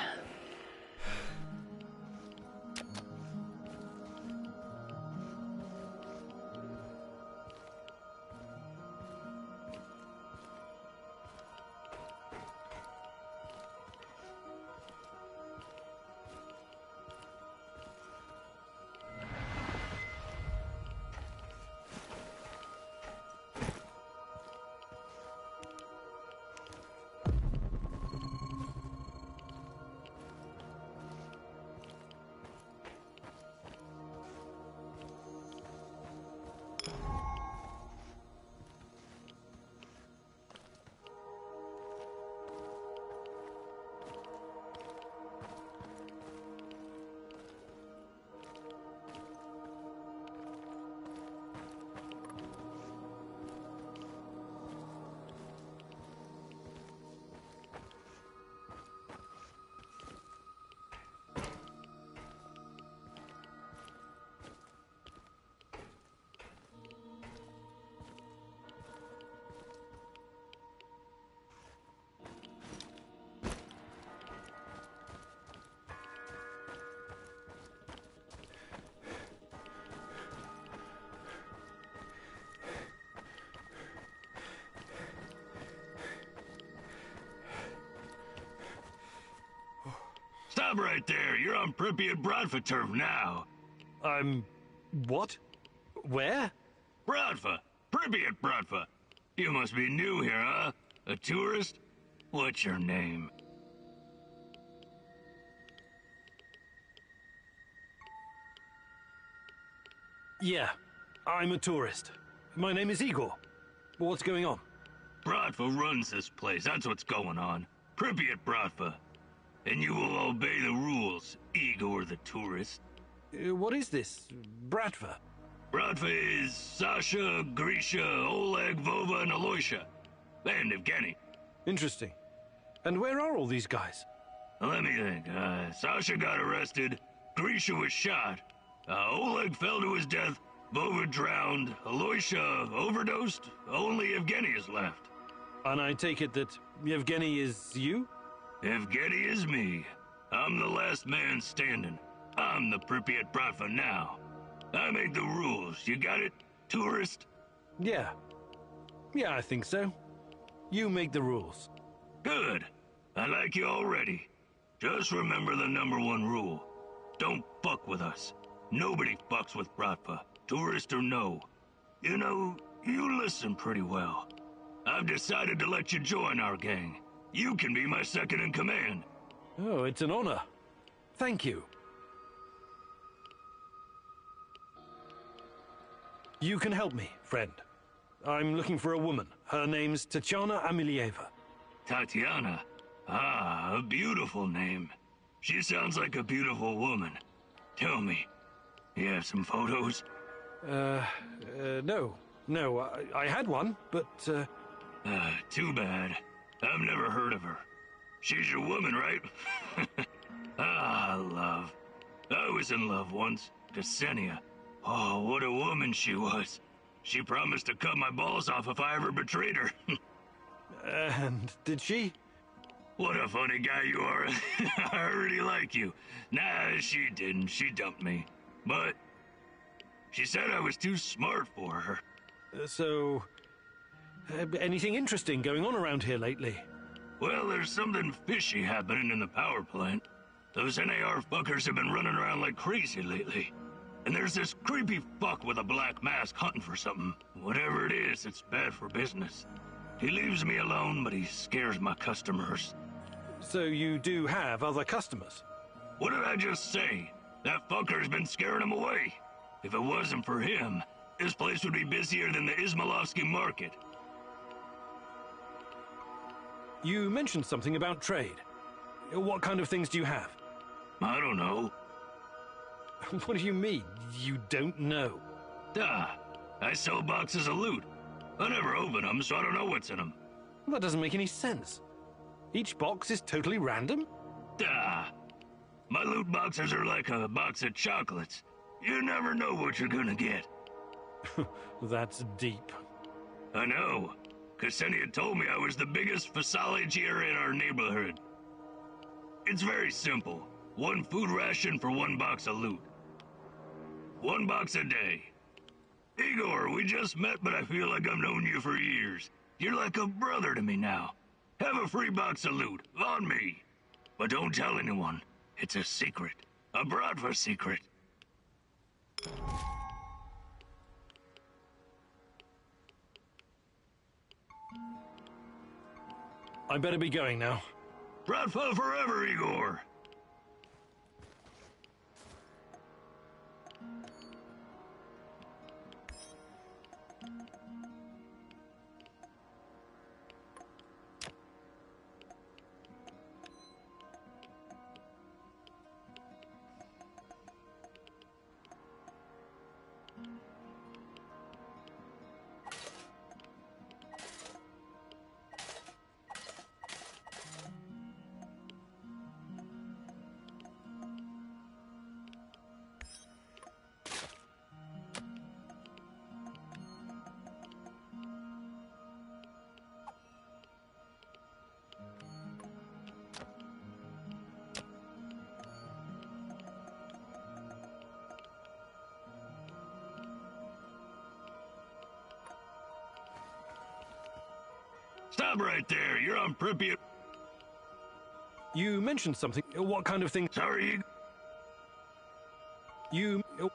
Stop right there. You're on Pripyat Bratva turf now. I'm... what? Where? Bratva. Pripyat Bratva. You must be new here, huh? A tourist? What's your name? Yeah, I'm a tourist. My name is Igor. What's going on? Bratva runs this place. That's what's going on. Pripyat Bratva. And you will obey the rules, Igor the tourist. What is this? Bratva? Bratva is Sasha, Grisha, Oleg, Vova, and Aloysia. And Evgeny. Interesting. And where are all these guys? Let me think. Sasha got arrested. Grisha was shot. Oleg fell to his death. Vova drowned. Aloysia overdosed. Only Evgeny is left. And I take it that Yevgeny is you? Evgeny is me. I'm the last man standing. I'm the Pripyat Bratva now. I make the rules. You got it, tourist? Yeah. Yeah, I think so. You make the rules. Good. I like you already. Just remember the #1 rule. Don't fuck with us. Nobody fucks with Bratva, tourist or no. You know, you listen pretty well. I've decided to let you join our gang. You can be my second in command. Oh, it's an honor. Thank you. You can help me, friend. I'm looking for a woman. Her name's Tatiana Amelieva. Tatiana? Ah, a beautiful name. She sounds like a beautiful woman. Tell me, you have some photos? No. No, I had one, but, Too bad. I've never heard of her. She's your woman, right? Ah, love. I was in love once. Ksenia. Oh, what a woman she was. She promised to cut my balls off if I ever betrayed her. And did she? What a funny guy you are. I already like you. Nah, she didn't. She dumped me. But she said I was too smart for her. Anything interesting going on around here lately? Well, there's something fishy happening in the power plant. Those NAR fuckers have been running around like crazy lately. And there's this creepy fuck with a black mask hunting for something. Whatever it is, it's bad for business. He leaves me alone, but he scares my customers. So you do have other customers? What did I just say? That fucker's been scaring them away. If it wasn't for him, this place would be busier than the Izmailovsky market. You mentioned something about trade. What kind of things do you have? I don't know. What do you mean, you don't know? I sell boxes of loot. I never open them, so I don't know what's in them. That doesn't make any sense. Each box is totally random? My loot boxes are like a box of chocolates. You never know what you're gonna get. That's deep. I know. Ksenia told me I was the biggest physiologier in our neighborhood. It's very simple. 1 food ration for 1 box of loot. 1 box a day. Igor, we just met, but I feel like I've known you for years. You're like a brother to me now. Have a free box of loot, on me. But don't tell anyone. It's a secret. A Bratva secret. I better be going now. Bratva forever, Igor! Stop right there. You're on Pripyat. You mentioned something. What kind of thing? Sorry,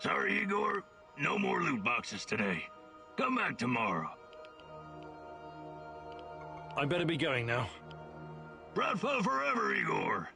Sorry, Igor. No more loot boxes today. Come back tomorrow. I better be going now. Bratva forever, Igor.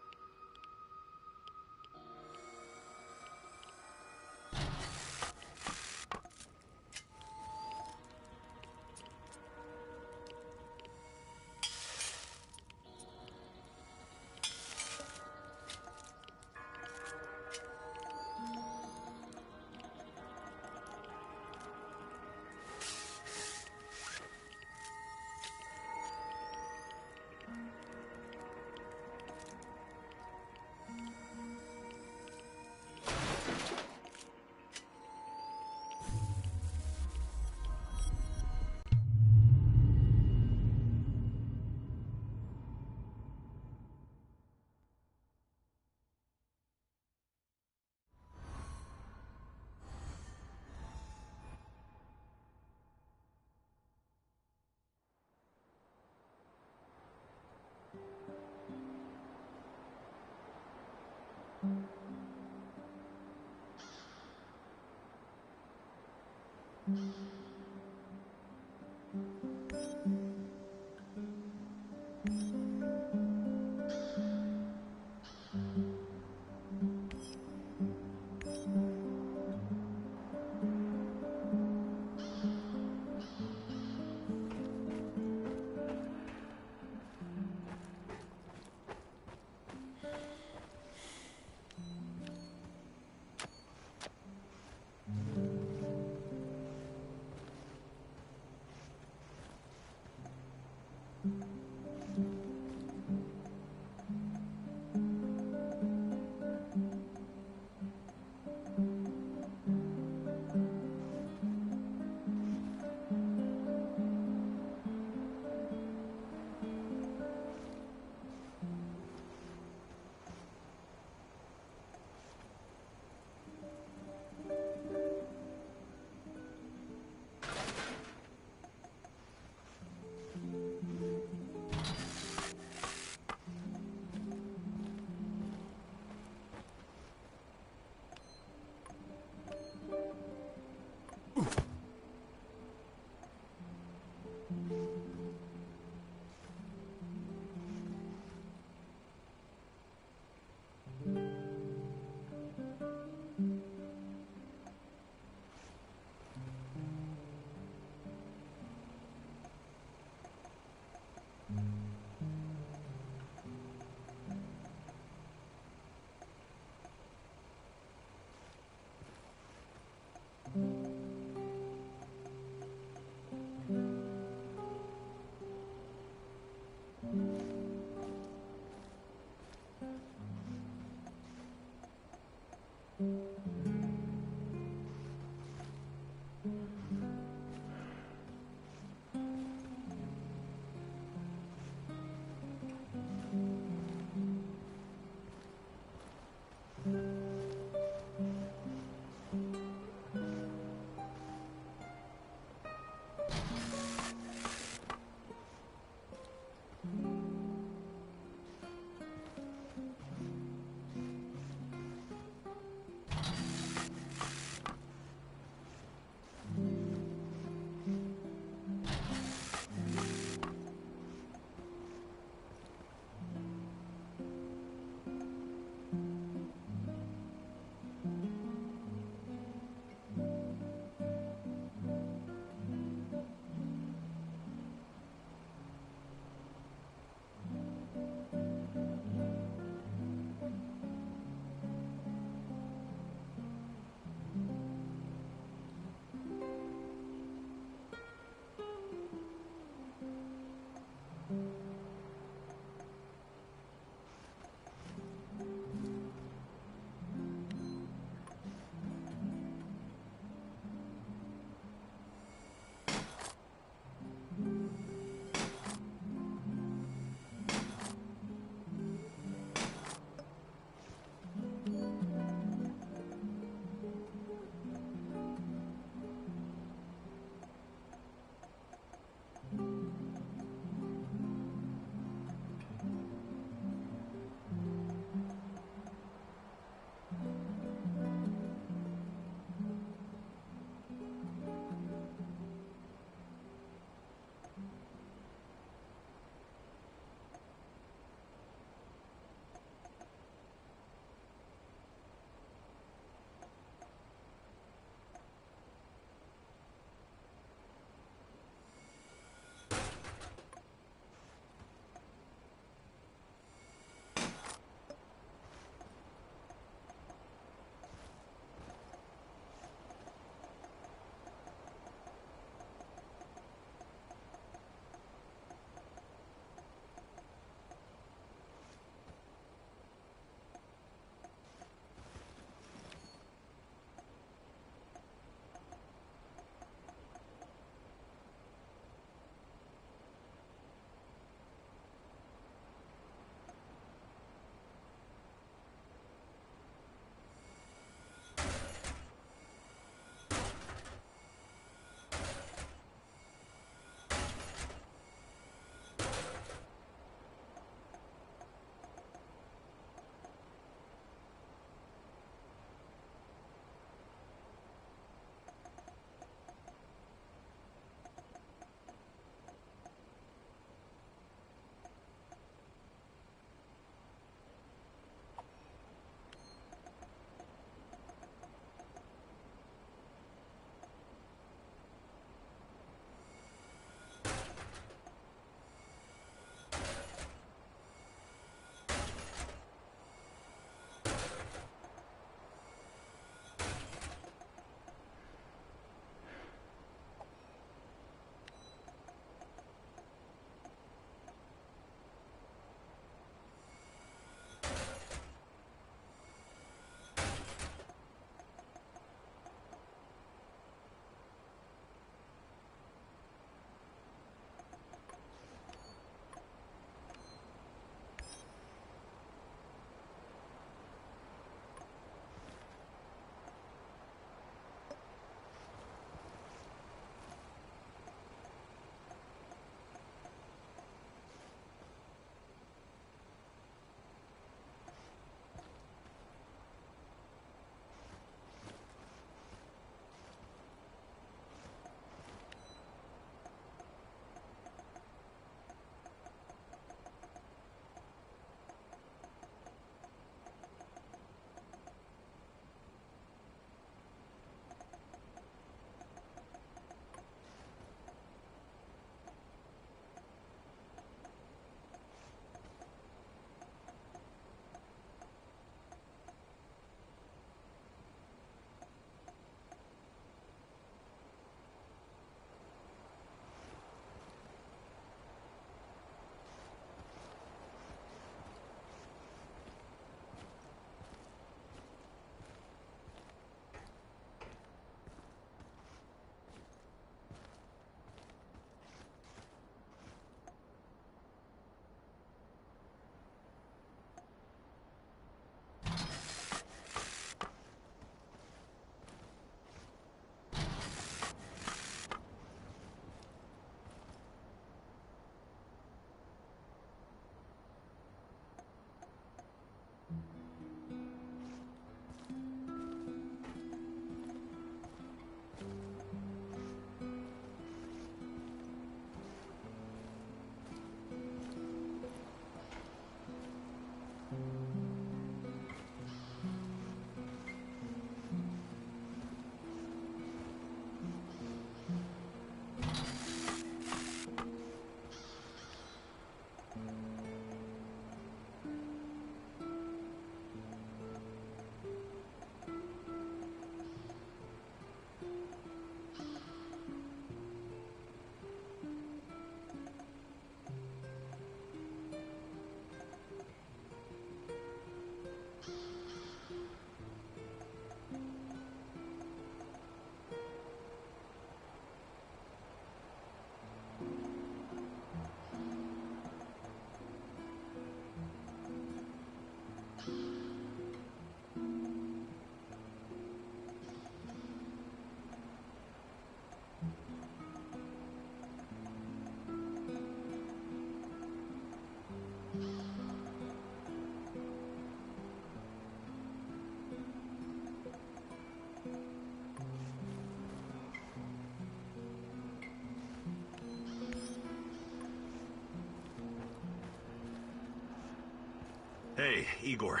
Hey, Igor.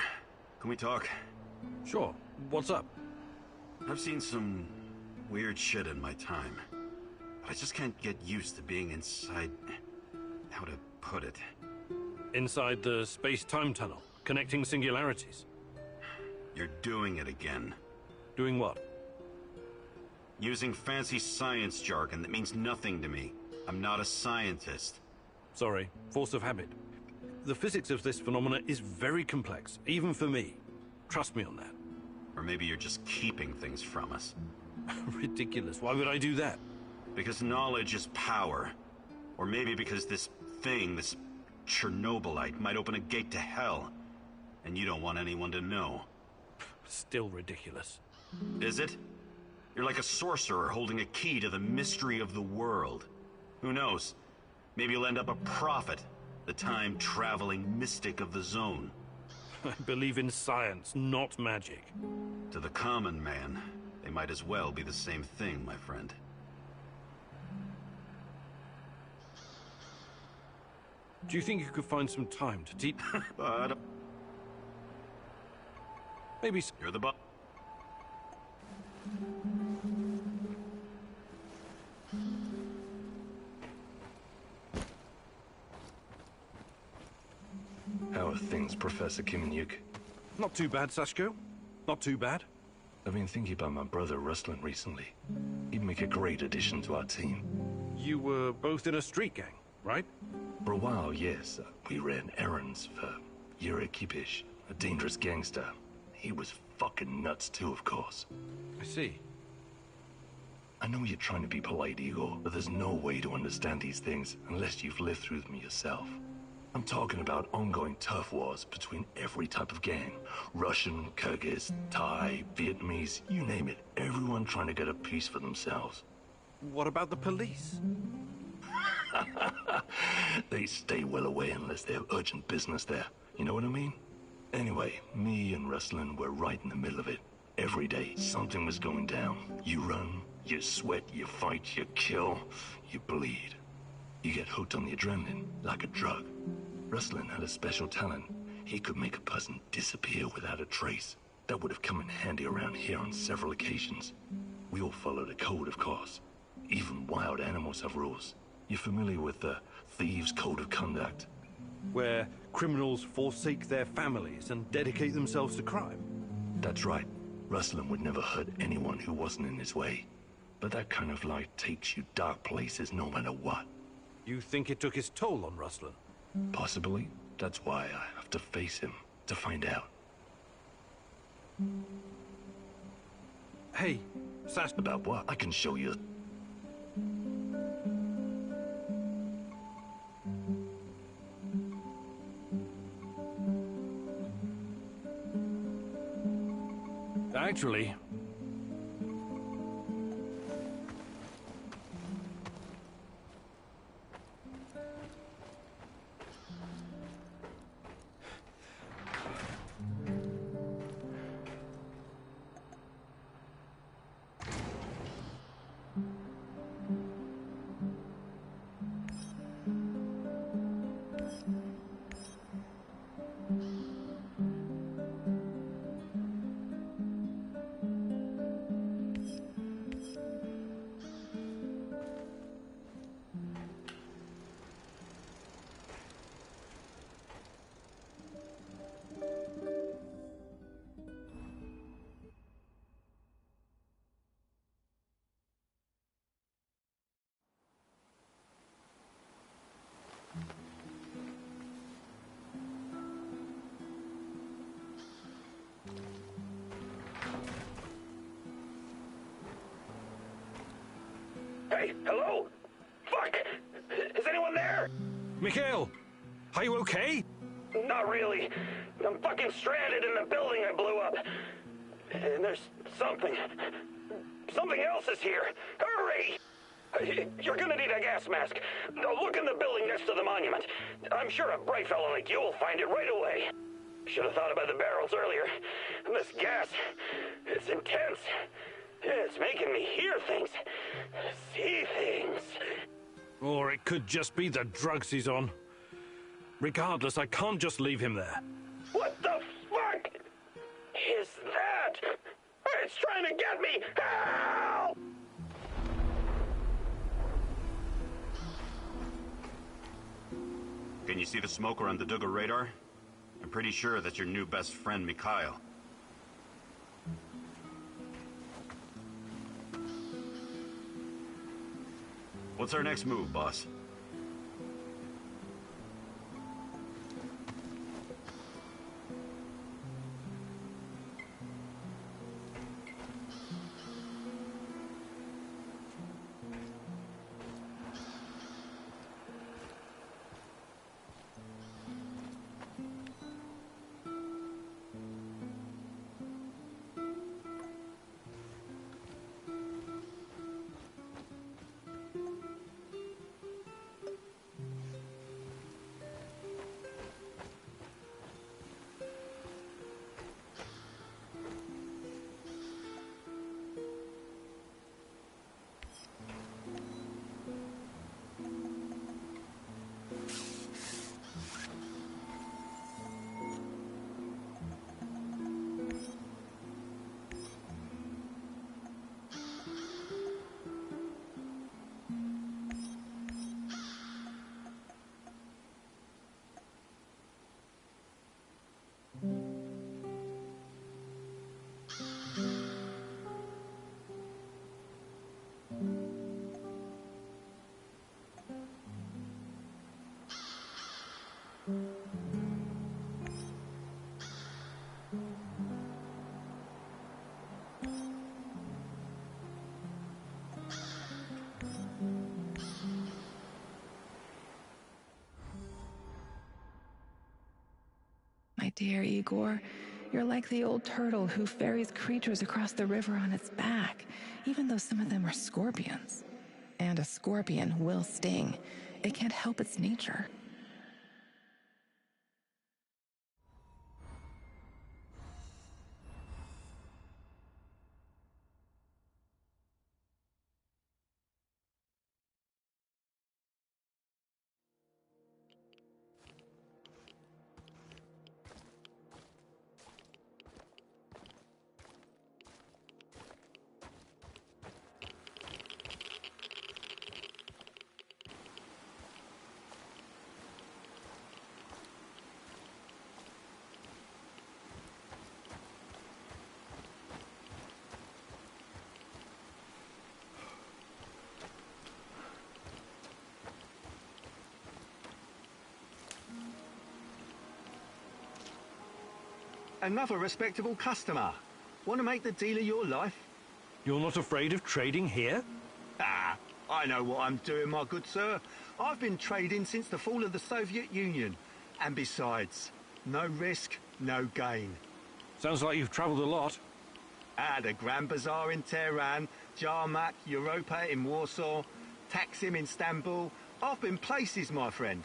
Can we talk? Sure. What's up? I've seen some weird shit in my time. But I just can't get used to being inside... how to put it? Inside the space-time tunnel, connecting singularities. You're doing it again. Doing what? Using fancy science jargon that means nothing to me. I'm not a scientist. Sorry, force of habit. The physics of this phenomena is very complex, even for me. Trust me on that. Or maybe you're just keeping things from us. Ridiculous. Why would I do that? Because knowledge is power. Or maybe because this thing, this Chernobylite, might open a gate to hell. And you don't want anyone to know. Still ridiculous. Is it? You're like a sorcerer holding a key to the mystery of the world. Who knows? Maybe you'll end up a prophet, the time-traveling mystic of the zone. I believe in science, not magic. To the common man, they might as well be the same thing, my friend. Do you think you could find some time to teach... Maybe... You're the boss. How are things, Professor Kimenyuk? Not too bad, Sashko. Not too bad. I've been thinking about my brother Ruslan recently. He'd make a great addition to our team. You were both in a street gang, right? For a while, yes. We ran errands for Yuri Kipish, a dangerous gangster. He was fucking nuts too, of course. I see. I know you're trying to be polite, Igor, but there's no way to understand these things unless you've lived through them yourself. I'm talking about ongoing turf wars between every type of gang. Russian, Kyrgyz, Thai, Vietnamese, you name it. Everyone trying to get a piece for themselves. What about the police? They stay well away unless they have urgent business there. You know what I mean? Anyway, me and Ruslan were right in the middle of it. Every day, something was going down. You run, you sweat, you fight, you kill, you bleed. You get hooked on the adrenaline, like a drug. Ruslan had a special talent. He could make a person disappear without a trace. That would have come in handy around here on several occasions. We all followed a code, of course. Even wild animals have rules. You're familiar with the Thieves' Code of Conduct? Where criminals forsake their families and dedicate themselves to crime? That's right. Ruslan would never hurt anyone who wasn't in his way. But that kind of life takes you dark places no matter what. You think it took its toll on Ruslan? Possibly. That's why I have to face him, to find out. Hey, Sash... About what? I can show you. Actually... Hey, hello? Fuck! Is anyone there? Mikhail! Are you okay? Not really. I'm fucking stranded in the building I blew up. And there's something. Something else is here. Hurry! You're gonna need a gas mask. Look in the building next to the monument. I'm sure a bright fellow like you will find it right away. Should have thought about the barrels earlier. This gas, it's intense. It's making me hear things, see things. Or it could just be the drugs he's on. Regardless, I can't just leave him there. What the fuck is that? It's trying to get me! Help! Can you see the smoker on the Duggar radar? I'm pretty sure that's your new best friend, Mikhail. What's our next move, boss? My dear Igor, you're like the old turtle who ferries creatures across the river on its back, even though some of them are scorpions. And a scorpion will sting. It can't help its nature. Another respectable customer. Want to make the deal of your life? You're not afraid of trading here? Ah, I know what I'm doing, my good sir. I've been trading since the fall of the Soviet Union. And besides, no risk, no gain. Sounds like you've travelled a lot. The Grand Bazaar in Tehran, Jarmak, Europa in Warsaw, Taksim in Istanbul. I've been places, my friend.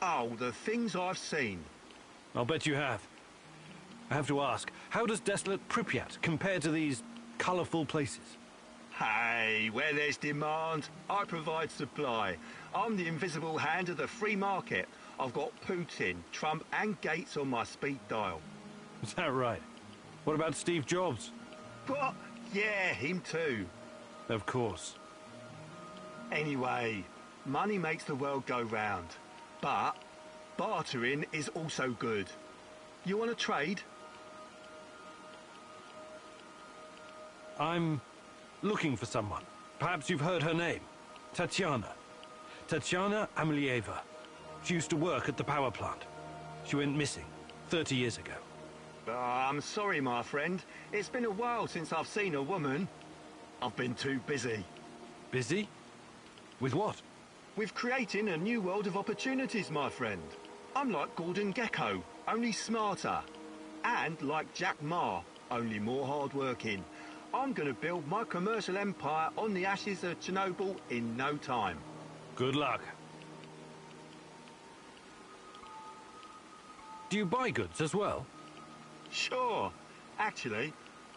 Oh, the things I've seen. I'll bet you have. I have to ask, how does desolate Pripyat compare to these colourful places? Hey, where there's demand, I provide supply. I'm the invisible hand of the free market. I've got Putin, Trump and Gates on my speed dial. Is that right? What about Steve Jobs? What? Yeah, him too. Of course. Anyway, money makes the world go round. But bartering is also good. You want to trade? I'm looking for someone. Perhaps you've heard her name. Tatiana. Tatiana Amelieva. She used to work at the power plant. She went missing 30 years ago. I'm sorry, my friend. It's been a while since I've seen a woman. I've been too busy. Busy? With what? With creating a new world of opportunities, my friend. I'm like Gordon Gekko, only smarter. And like Jack Ma, only more hard-working. I'm going to build my commercial empire on the ashes of Chernobyl in no time. Good luck. Do you buy goods as well? Sure. Actually,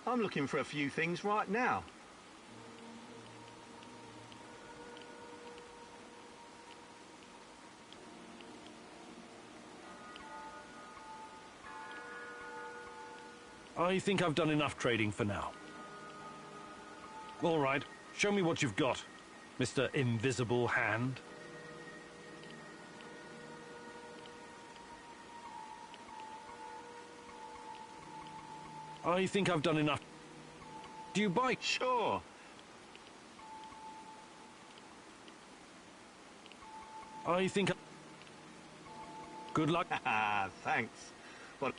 I'm looking for a few things right now. I think I've done enough trading for now. All right, show me what you've got, Mr. Invisible Hand. I think I've done enough. Do you buy? Sure. I think... Good luck. Thanks. But...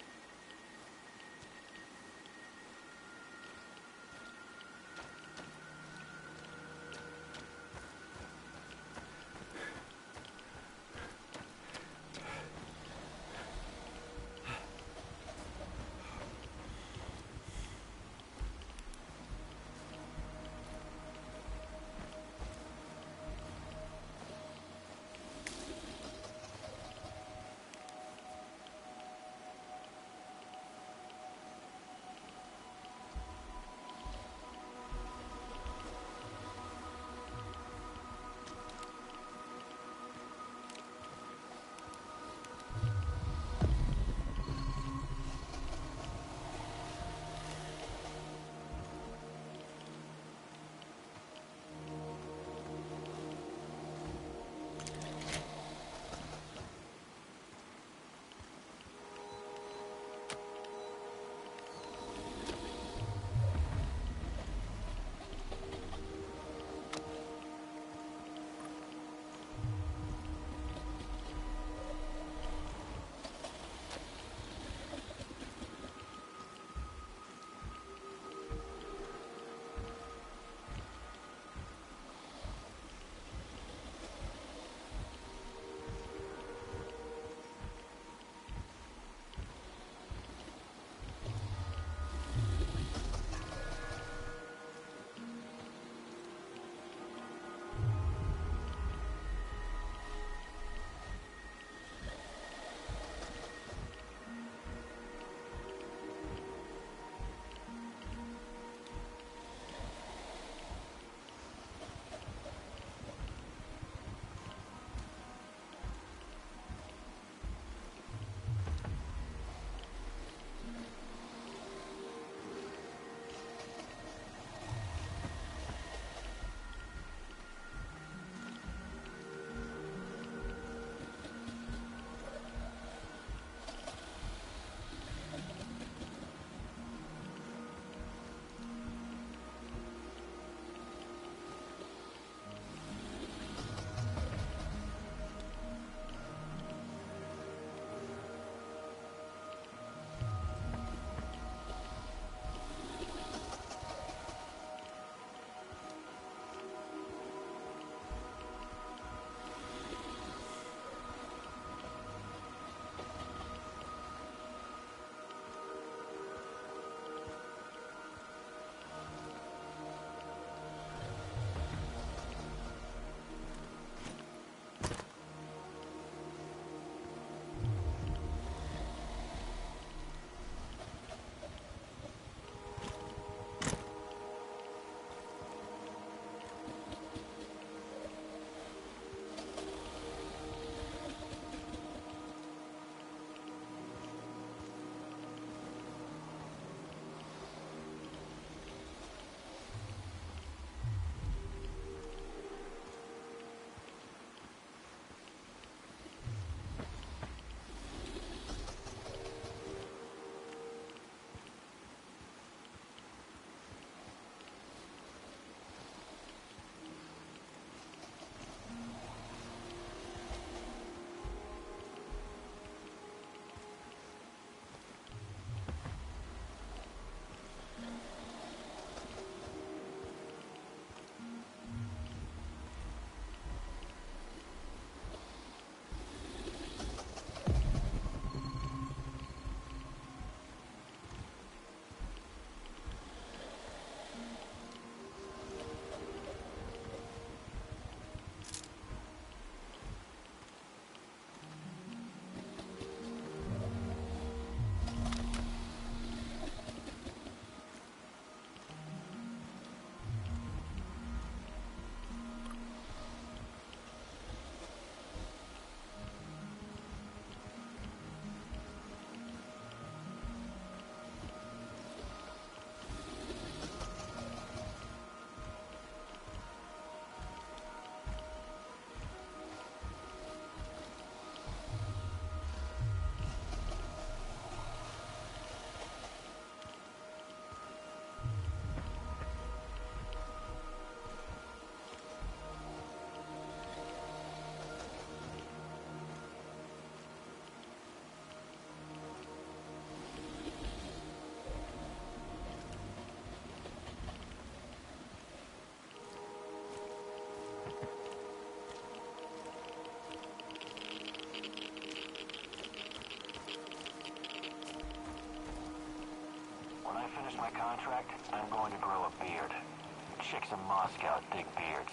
contract, I'm going to grow a beard. Chicks in Moscow dig beards.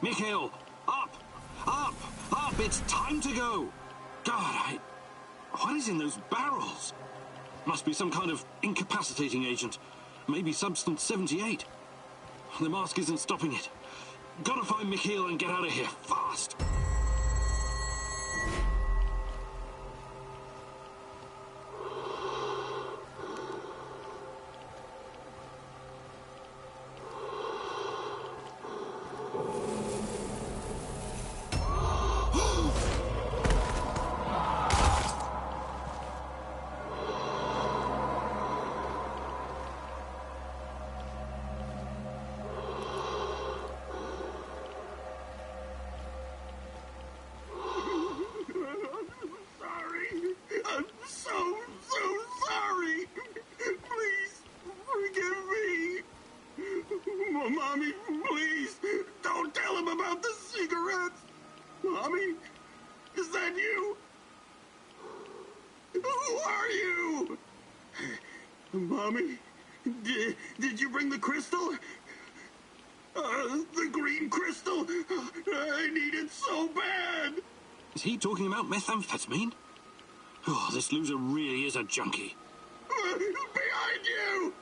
Mikhail, up! Up! Up! It's time to go! God, what is in those barrels? Must be some kind of incapacitating agent. Maybe Substance 78. The mask isn't stopping it. Gotta find Mikhail and get out of here, fast! Mommy, please, don't tell him about the cigarettes. Mommy, is that you? Who are you? Mommy, did you bring the crystal? The green crystal. I need it so bad. Is he talking about methamphetamine? Oh, this loser really is a junkie. Behind you!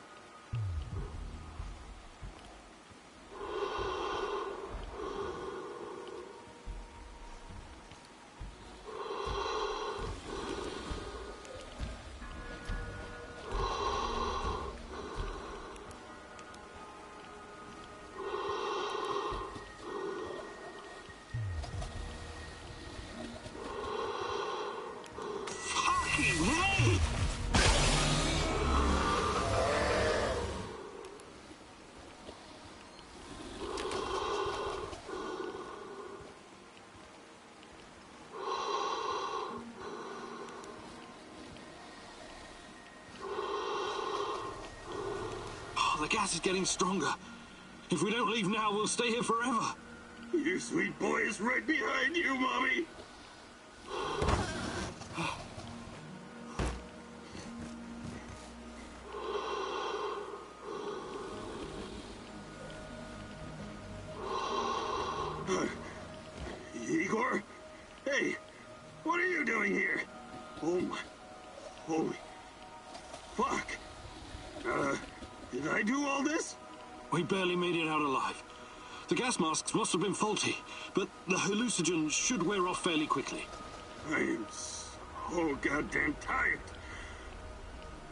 Hey! Oh, the gas is getting stronger. If we don't leave now, we'll stay here forever. Your sweet boy is right behind you, Mommy. Igor? Hey, what are you doing here? Oh my, holy fuck. Did I do all this? We barely made it out alive. The gas masks must have been faulty, but the hallucinogen should wear off fairly quickly. I am so goddamn tired.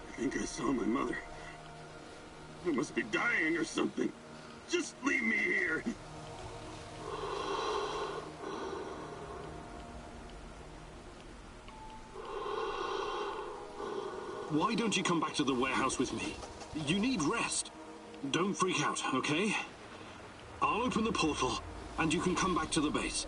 I think I saw my mother. I must be dying or something. Just leave me here. Why don't you come back to the warehouse with me? You need rest. Don't freak out, okay? I'll open the portal, and you can come back to the base.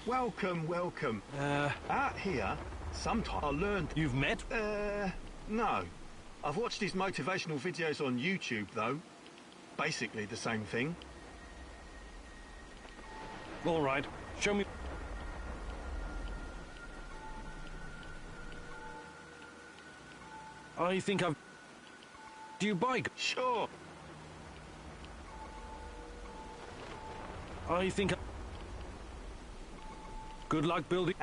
Welcome, welcome. Out here, sometimes I learned... You've met? No. I've watched his motivational videos on YouTube, though. Basically the same thing. All right, show me... I think I've... Do you buy... Sure. I think... Good luck building...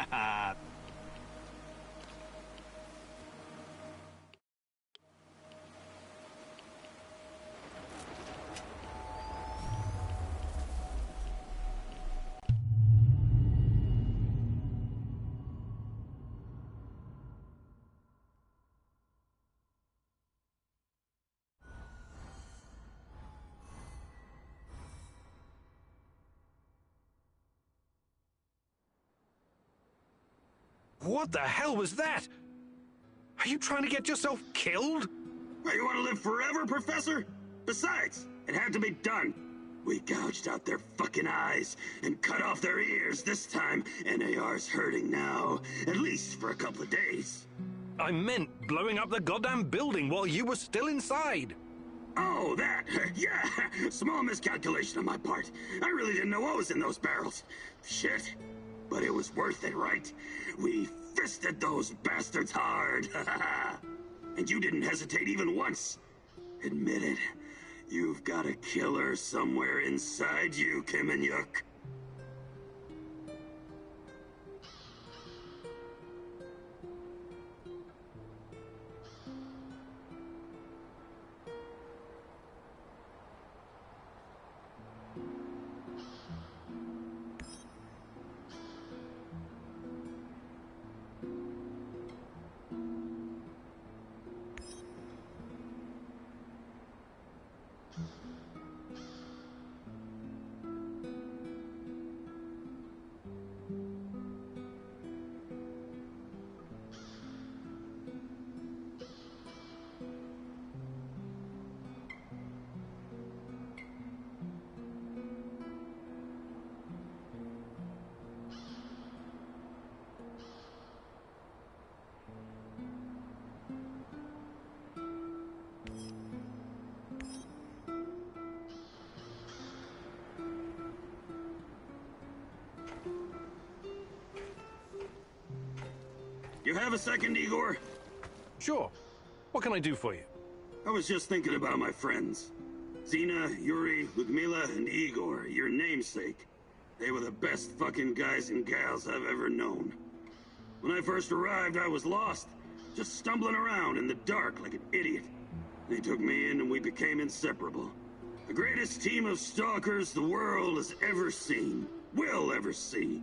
What the hell was that? Are you trying to get yourself killed? Hey, you want to live forever, Professor? Besides, it had to be done. We gouged out their fucking eyes and cut off their ears this time. NAR's hurting now, at least for a couple of days. I meant blowing up the goddamn building while you were still inside. Oh, that. Yeah, small miscalculation on my part. I really didn't know what was in those barrels. Shit. But it was worth it, right? We fisted those bastards hard. And you didn't hesitate even once. Admit it. You've got a killer somewhere inside you, Kiminyuk. You have a second, Igor? Sure. What can I do for you? I was just thinking about my friends. Zina, Yuri, Ludmila, and Igor, your namesake. They were the best fucking guys and gals I've ever known. When I first arrived, I was lost, just stumbling around in the dark like an idiot. They took me in and we became inseparable. The greatest team of stalkers the world has ever seen, will ever see.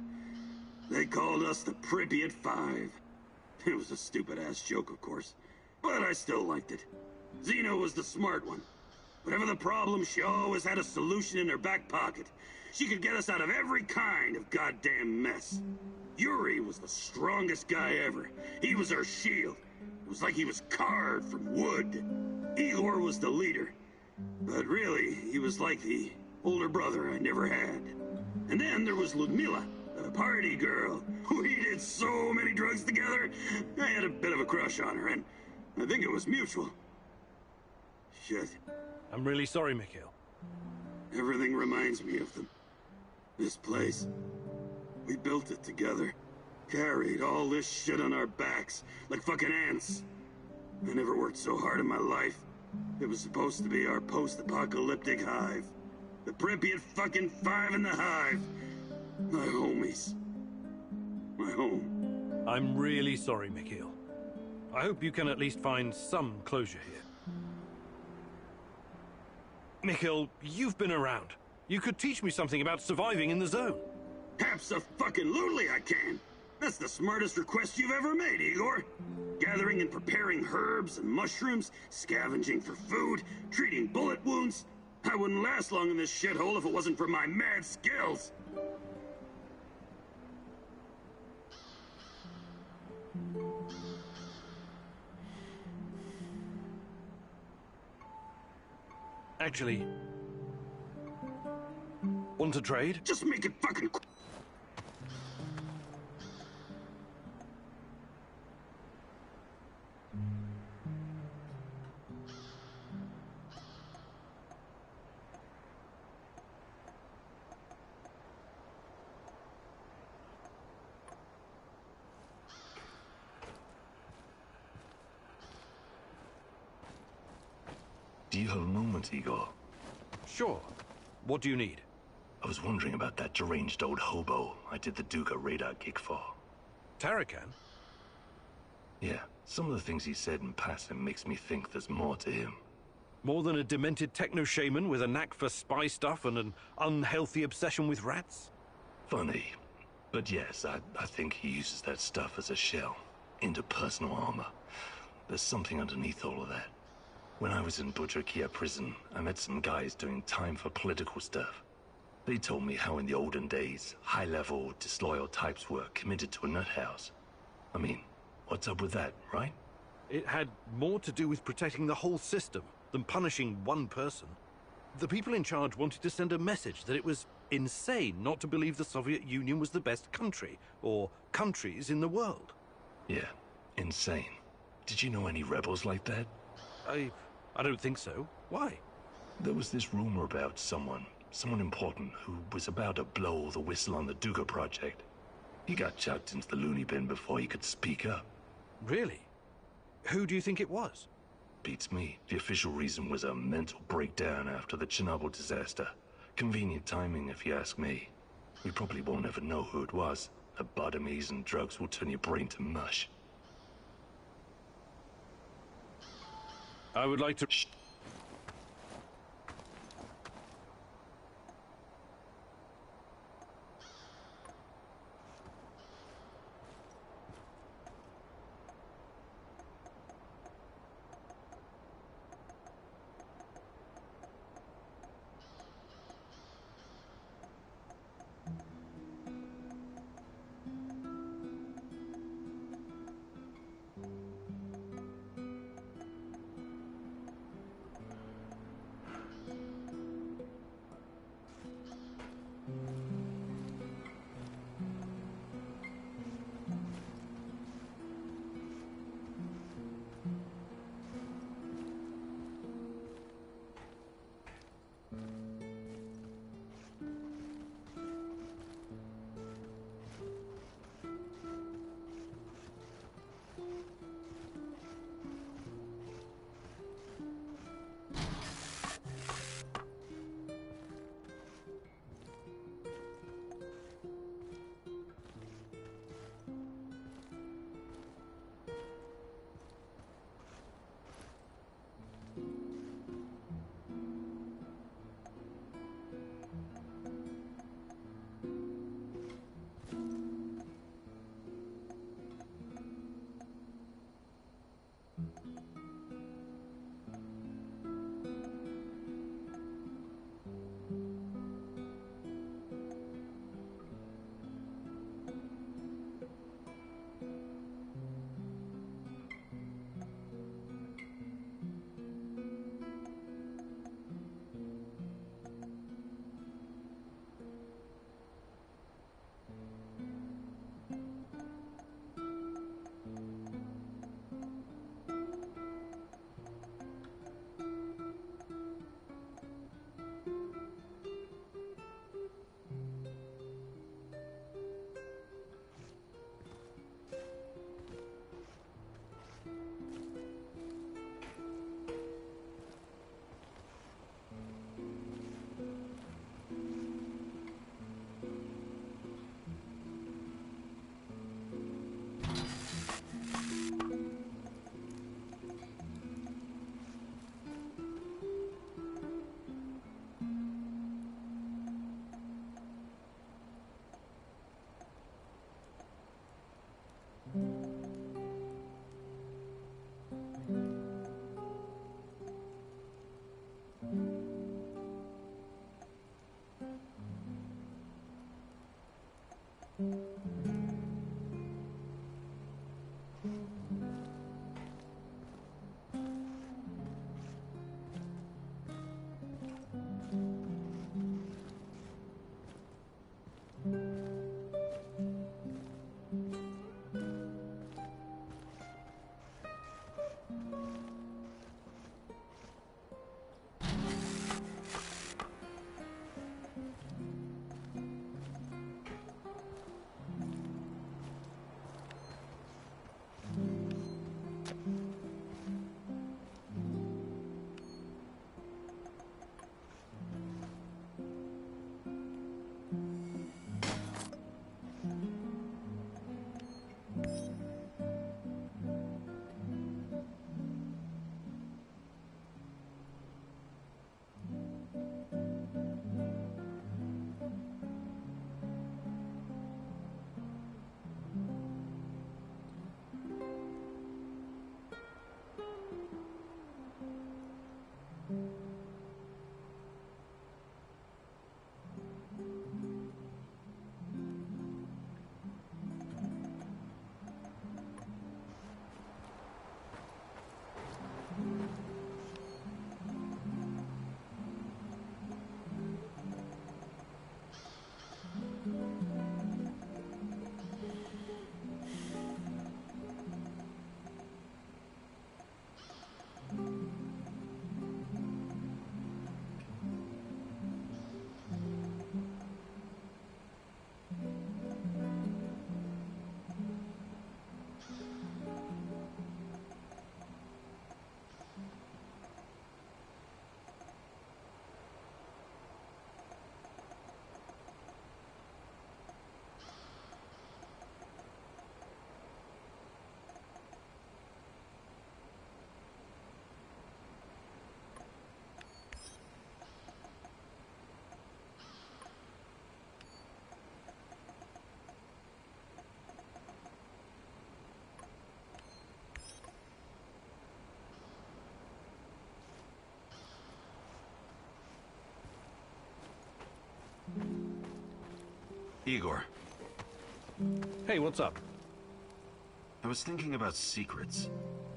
They called us the Pripyat Five. It was a stupid-ass joke, of course, but I still liked it. Zina was the smart one. Whatever the problem, she always had a solution in her back pocket. She could get us out of every kind of goddamn mess. Yuri was the strongest guy ever. He was our shield. It was like he was carved from wood. Igor was the leader. But really, he was like the older brother I never had. And then there was Ludmila, the party girl. We did so many drugs together. I had a bit of a crush on her, and I think it was mutual. Shit. I'm really sorry, Mikhail. Everything reminds me of them. This place. We built it together. Carried all this shit on our backs, like fucking ants. I never worked so hard in my life. It was supposed to be our post-apocalyptic hive. The Pripyat fucking Five in the hive. My homies. My home. I'm really sorry, Mikhail. I hope you can at least find some closure here. Mikhail, you've been around. You could teach me something about surviving in the zone. Abso-fucking-lutely I can. That's the smartest request you've ever made, Igor. Gathering and preparing herbs and mushrooms, scavenging for food, treating bullet wounds. I wouldn't last long in this shithole if it wasn't for my mad skills. Actually, want to trade? Just make it fucking quick. Do you have a moment, Igor? Sure. What do you need? I was wondering about that deranged old hobo I did the Duga radar gig for. Tarakan? Yeah, some of the things he said in passing makes me think there's more to him. More than a demented techno-shaman with a knack for spy stuff and an unhealthy obsession with rats? Funny. But yes, I think he uses that stuff as a shell, into personal armor. There's something underneath all of that. When I was in Butcherkia prison, I met some guys doing time for political stuff. They told me how in the olden days, high-level, disloyal types were committed to a nut house. I mean, what's up with that, right? It had more to do with protecting the whole system than punishing one person. The people in charge wanted to send a message that it was insane not to believe the Soviet Union was the best country, or countries in the world. Yeah, insane. Did you know any rebels like that? I don't think so. Why? There was this rumor about someone important, who was about to blow the whistle on the Duga project. He got chucked into the loony bin before he could speak up. Really? Who do you think it was? Beats me. The official reason was a mental breakdown after the Chernobyl disaster. Convenient timing, if you ask me. We probably won't ever know who it was. Lobotomies and drugs will turn your brain to mush. I would like to... Igor. Hey, what's up? I was thinking about secrets.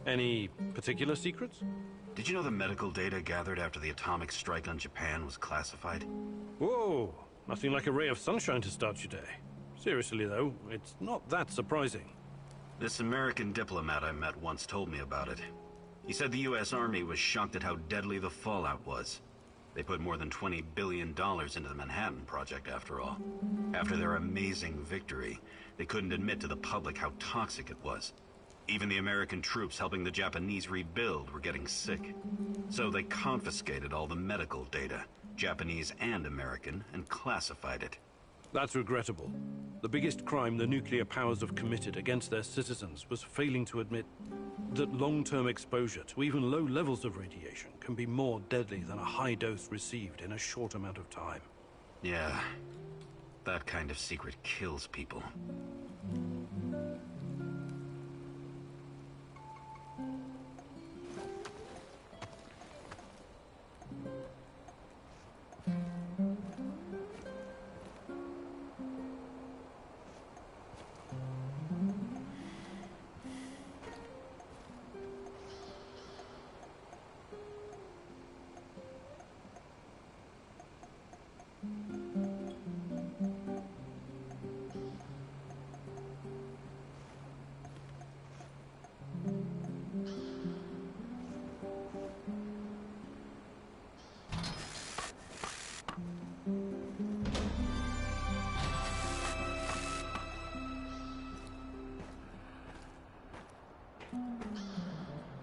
Any particular secrets? Did you know the medical data gathered after the atomic strike on Japan was classified? Whoa, nothing like a ray of sunshine to start your day. Seriously, though, it's not that surprising. This American diplomat I met once told me about it. He said the U.S. Army was shocked at how deadly the fallout was. They put more than $20 billion into the Manhattan Project, after all. After their amazing victory, they couldn't admit to the public how toxic it was. Even the American troops helping the Japanese rebuild were getting sick. So they confiscated all the medical data, Japanese and American, and classified it. That's regrettable. The biggest crime the nuclear powers have committed against their citizens was failing to admit that long-term exposure to even low levels of radiation can be more deadly than a high dose received in a short amount of time. Yeah, that kind of secret kills people.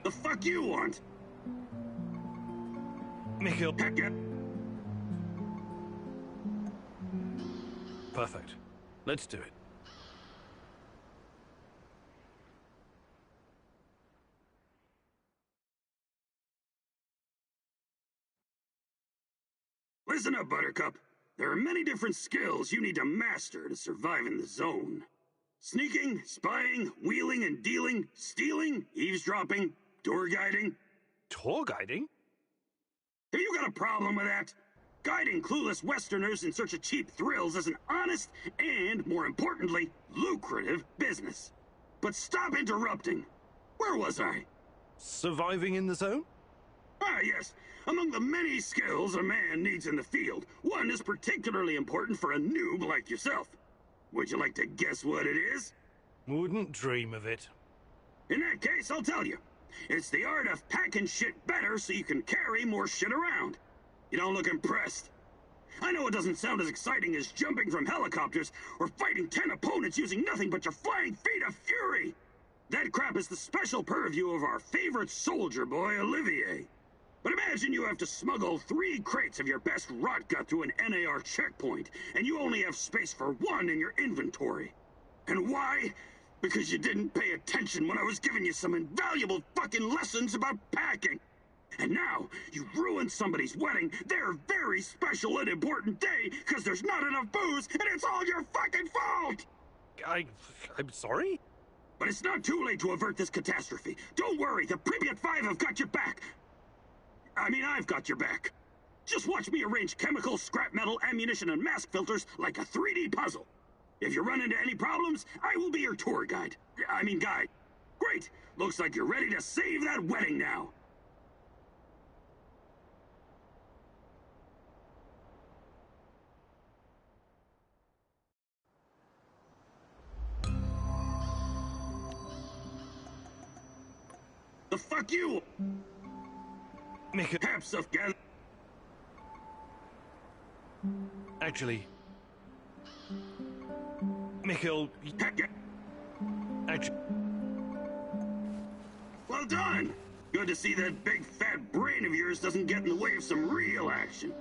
The fuck you want? Mikhail. Heck yeah. Perfect. Let's do it. Listen up, Buttercup. There are many different skills you need to master to survive in the zone. Sneaking, spying, wheeling and dealing, stealing, eavesdropping, tour guiding. Tour guiding? Have you got a problem with that? Guiding clueless Westerners in search of cheap thrills is an honest and, more importantly, lucrative business. But stop interrupting. Where was I? Surviving in the zone? Ah, yes. Among the many skills a man needs in the field, one is particularly important for a noob like yourself. Would you like to guess what it is? Wouldn't dream of it. In that case, I'll tell you. It's the art of packing shit better so you can carry more shit around. You don't look impressed. I know it doesn't sound as exciting as jumping from helicopters or fighting 10 opponents using nothing but your flying feet of fury. That crap is the special purview of our favorite soldier boy, Olivier. But imagine you have to smuggle 3 crates of your best rotgut through an NAR checkpoint, and you only have space for 1 in your inventory. And why? Because you didn't pay attention when I was giving you some invaluable fucking lessons about packing. And now, you ruined somebody's wedding, their very special and important day, because there's not enough booze, and it's all your fucking fault! I'm sorry? But it's not too late to avert this catastrophe. Don't worry, the Pripyat 5 have got your back. I've got your back. Just watch me arrange chemicals, scrap metal, ammunition, and mask filters like a 3D puzzle. If you run into any problems, I will be your tour guide. Guide. Great! Looks like you're ready to save that wedding now. The fuck you? Mikhail. Have stuff gather. Actually, Mikhail. Actually. Well done. Good to see that big fat brain of yours doesn't get in the way of some real action.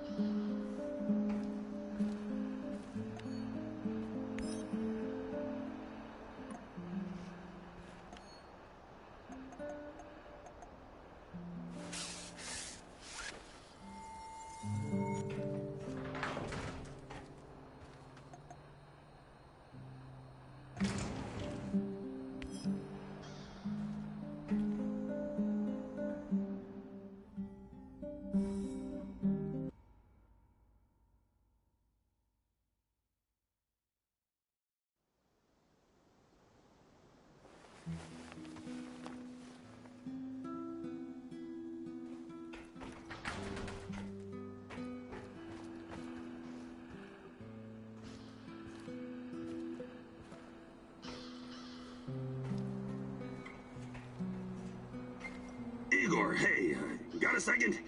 Igor, hey, got a second?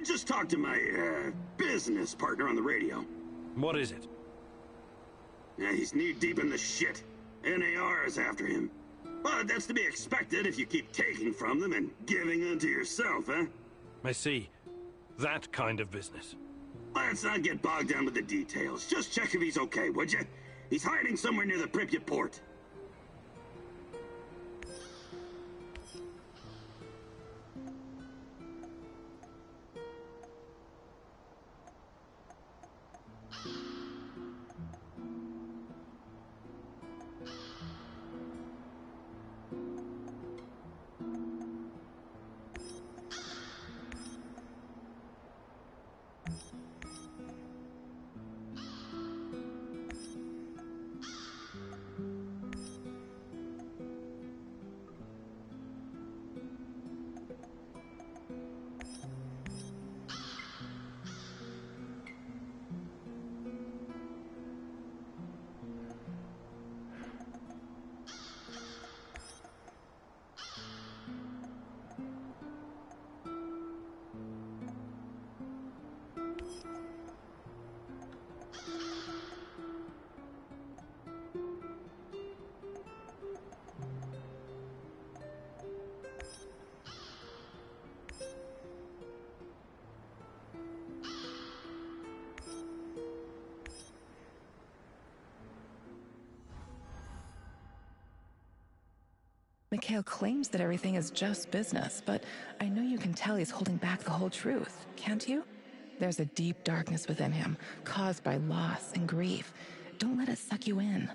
Just talk to my, business partner on the radio. What is it? Yeah, he's knee-deep in the shit. NAR is after him. But that's to be expected if you keep taking from them and giving unto yourself, huh? I see. That kind of business. Let's not get bogged down with the details. Just check if he's okay, would you? He's hiding somewhere near the Pripyat port. Mikhail claims that everything is just business, but I know you can tell he's holding back the whole truth, can't you? There's a deep darkness within him, caused by loss and grief. Don't let it suck you in.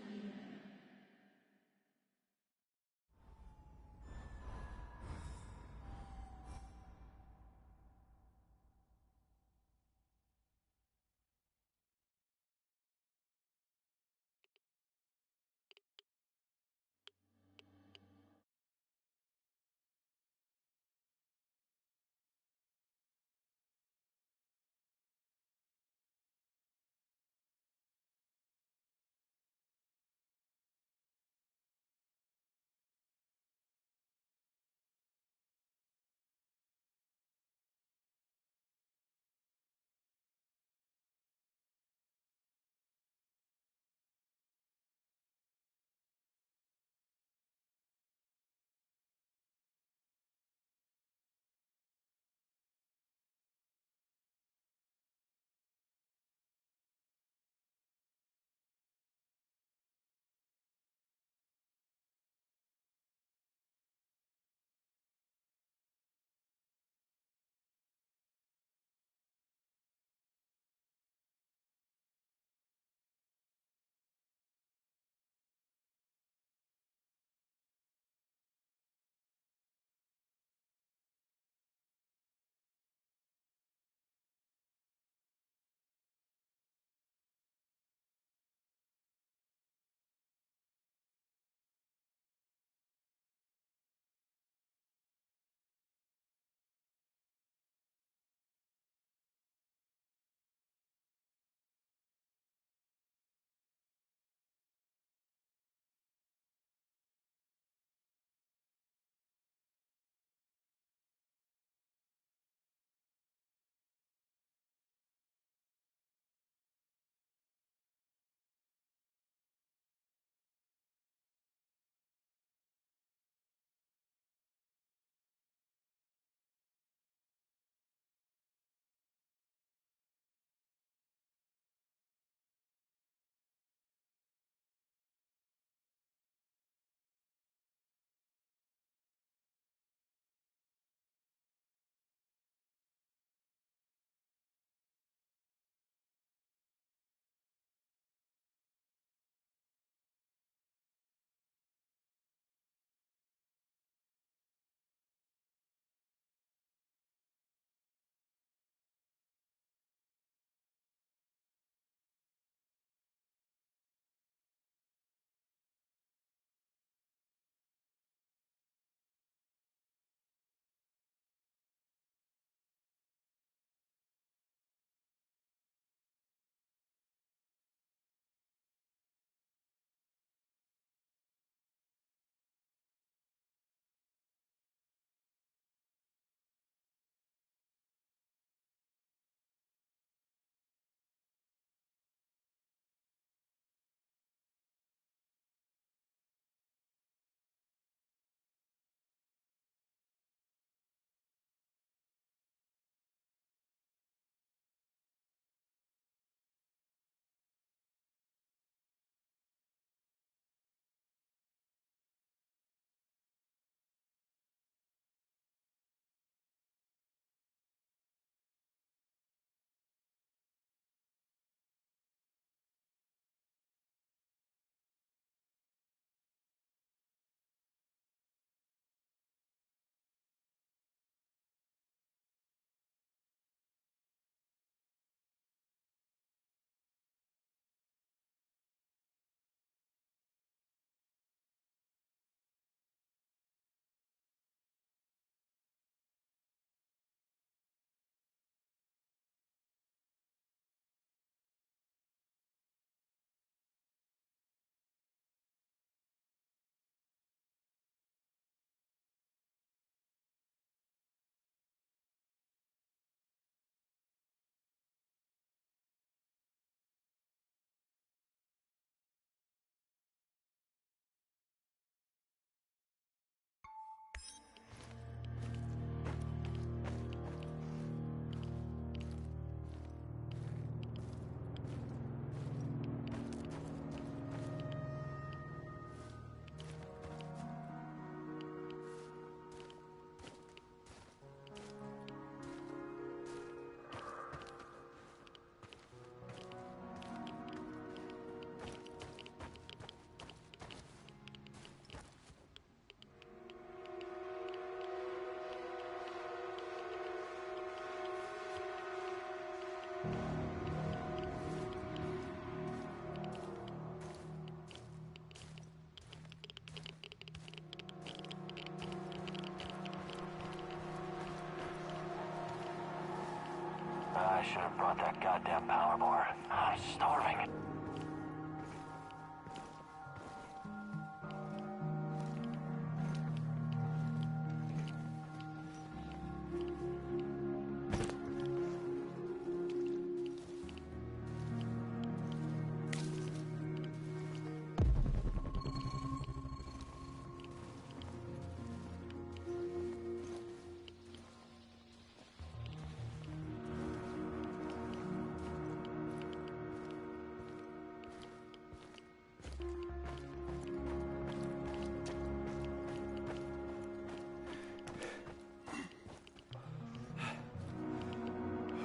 I should have brought that goddamn power bar. I'm starving.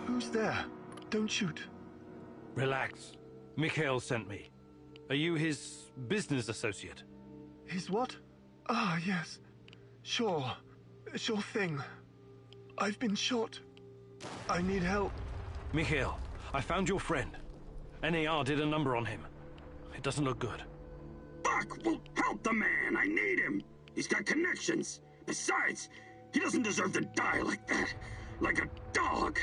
Who's there? Don't shoot. Relax. Mikhail sent me. Are you his business associate? His what? Ah, yes. Sure. Sure thing. I've been shot. I need help. Mikhail, I found your friend. NAR did a number on him. It doesn't look good. Fuck! Well, help the man! I need him! He's got connections. Besides, he doesn't deserve to die like that. Like a dog.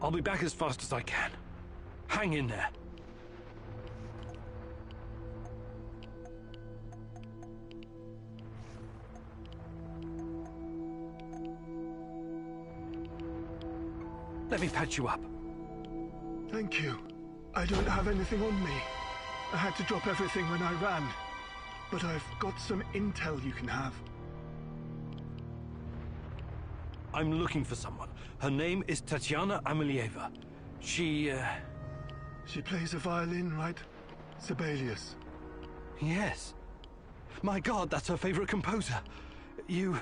I'll be back as fast as I can. Hang in there. Let me patch you up. Thank you. I don't have anything on me. I had to drop everything when I ran. But I've got some intel you can have. I'm looking for someone. Her name is Tatiana Amelieva. She plays a violin, right? Sibelius. Yes. My God, that's her favorite composer. You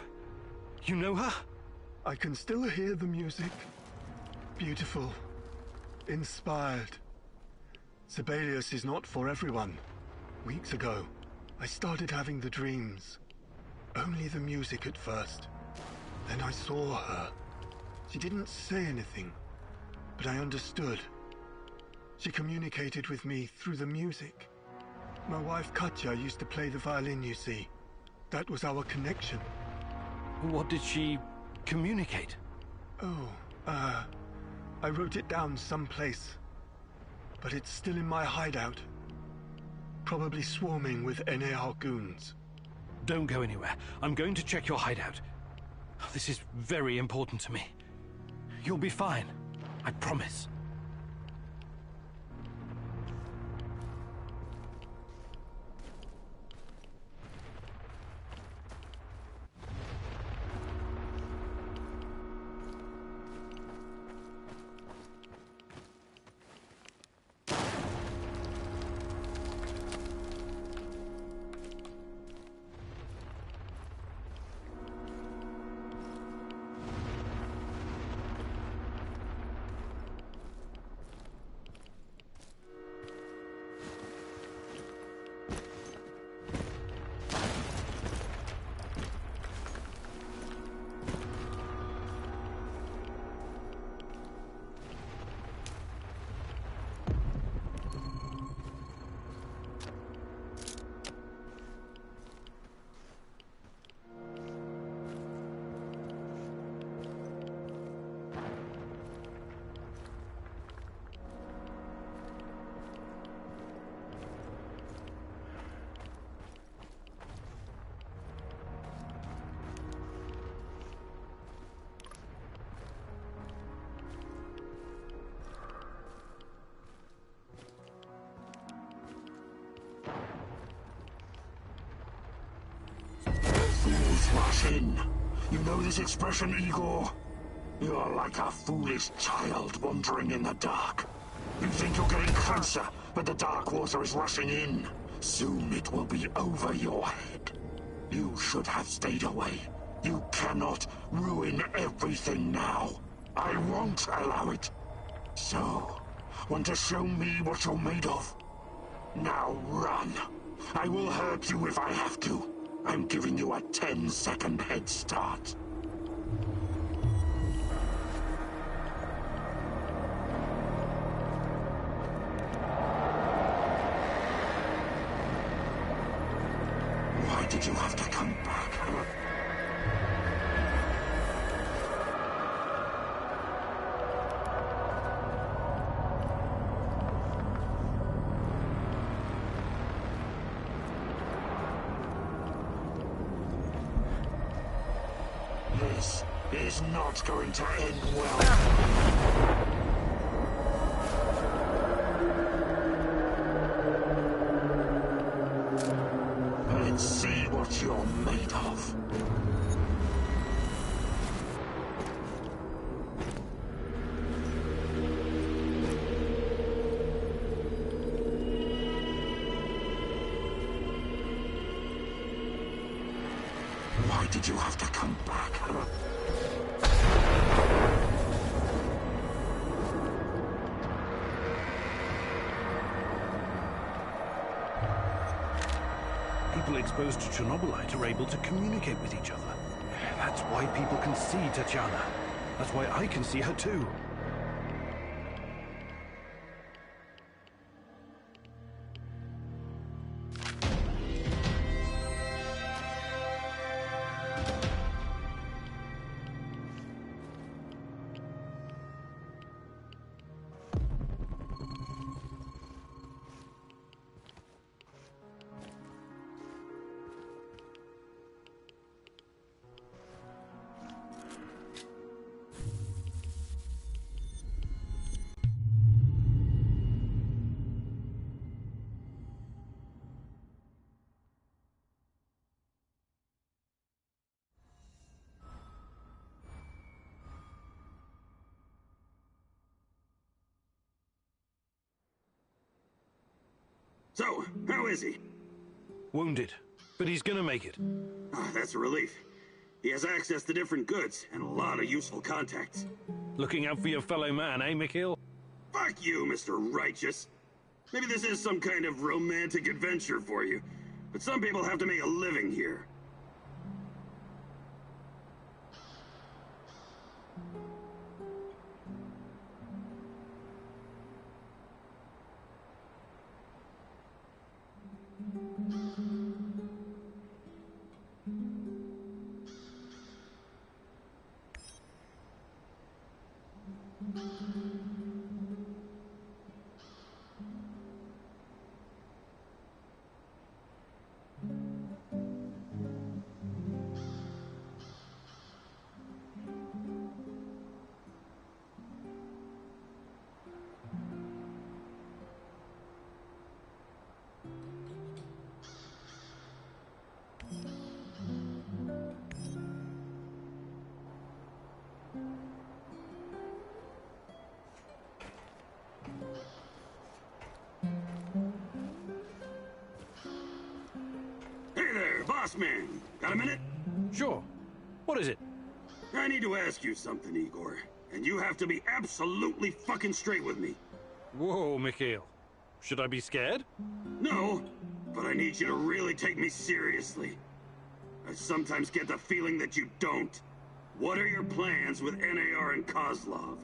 know her? I can still hear the music. Beautiful. Inspired. Sibelius is not for everyone. Weeks ago, I started having the dreams. Only the music at first. Then I saw her. She didn't say anything, but I understood. She communicated with me through the music. My wife Katya used to play the violin, you see. That was our connection. What did she communicate? Oh, I wrote it down someplace. But it's still in my hideout. Probably swarming with NAR goons. Don't go anywhere. I'm going to check your hideout. This is very important to me. You'll be fine. I promise. Rush in. You know this expression, Igor? You're like a foolish child wandering in the dark. You think you're getting closer, but the dark water is rushing in. Soon it will be over your head. You should have stayed away. You cannot ruin everything now. I won't allow it. So, want to show me what you're made of? Now run. I will hurt you if I have to. I'm giving you a 10-second head start. Why did you have to come back? This is not going to end well. Let's see what you're made of. Why did you have to come back? People exposed to Chernobylite are able to communicate with each other. That's why people can see Tatiana. That's why I can see her too. So, how is he? Wounded, but he's gonna make it. Ah, that's a relief. He has access to different goods and a lot of useful contacts. Looking out for your fellow man, eh, Mikhail? Fuck you, Mr. Righteous. Maybe this is some kind of romantic adventure for you, but some people have to make a living here. Hey there, boss man. Got a minute? Sure. What is it? I need to ask you something, Igor. And you have to be absolutely fucking straight with me. Whoa, Mikhail. Should I be scared? No, but I need you to really take me seriously. I sometimes get the feeling that you don't. What are your plans with NAR and Kozlov?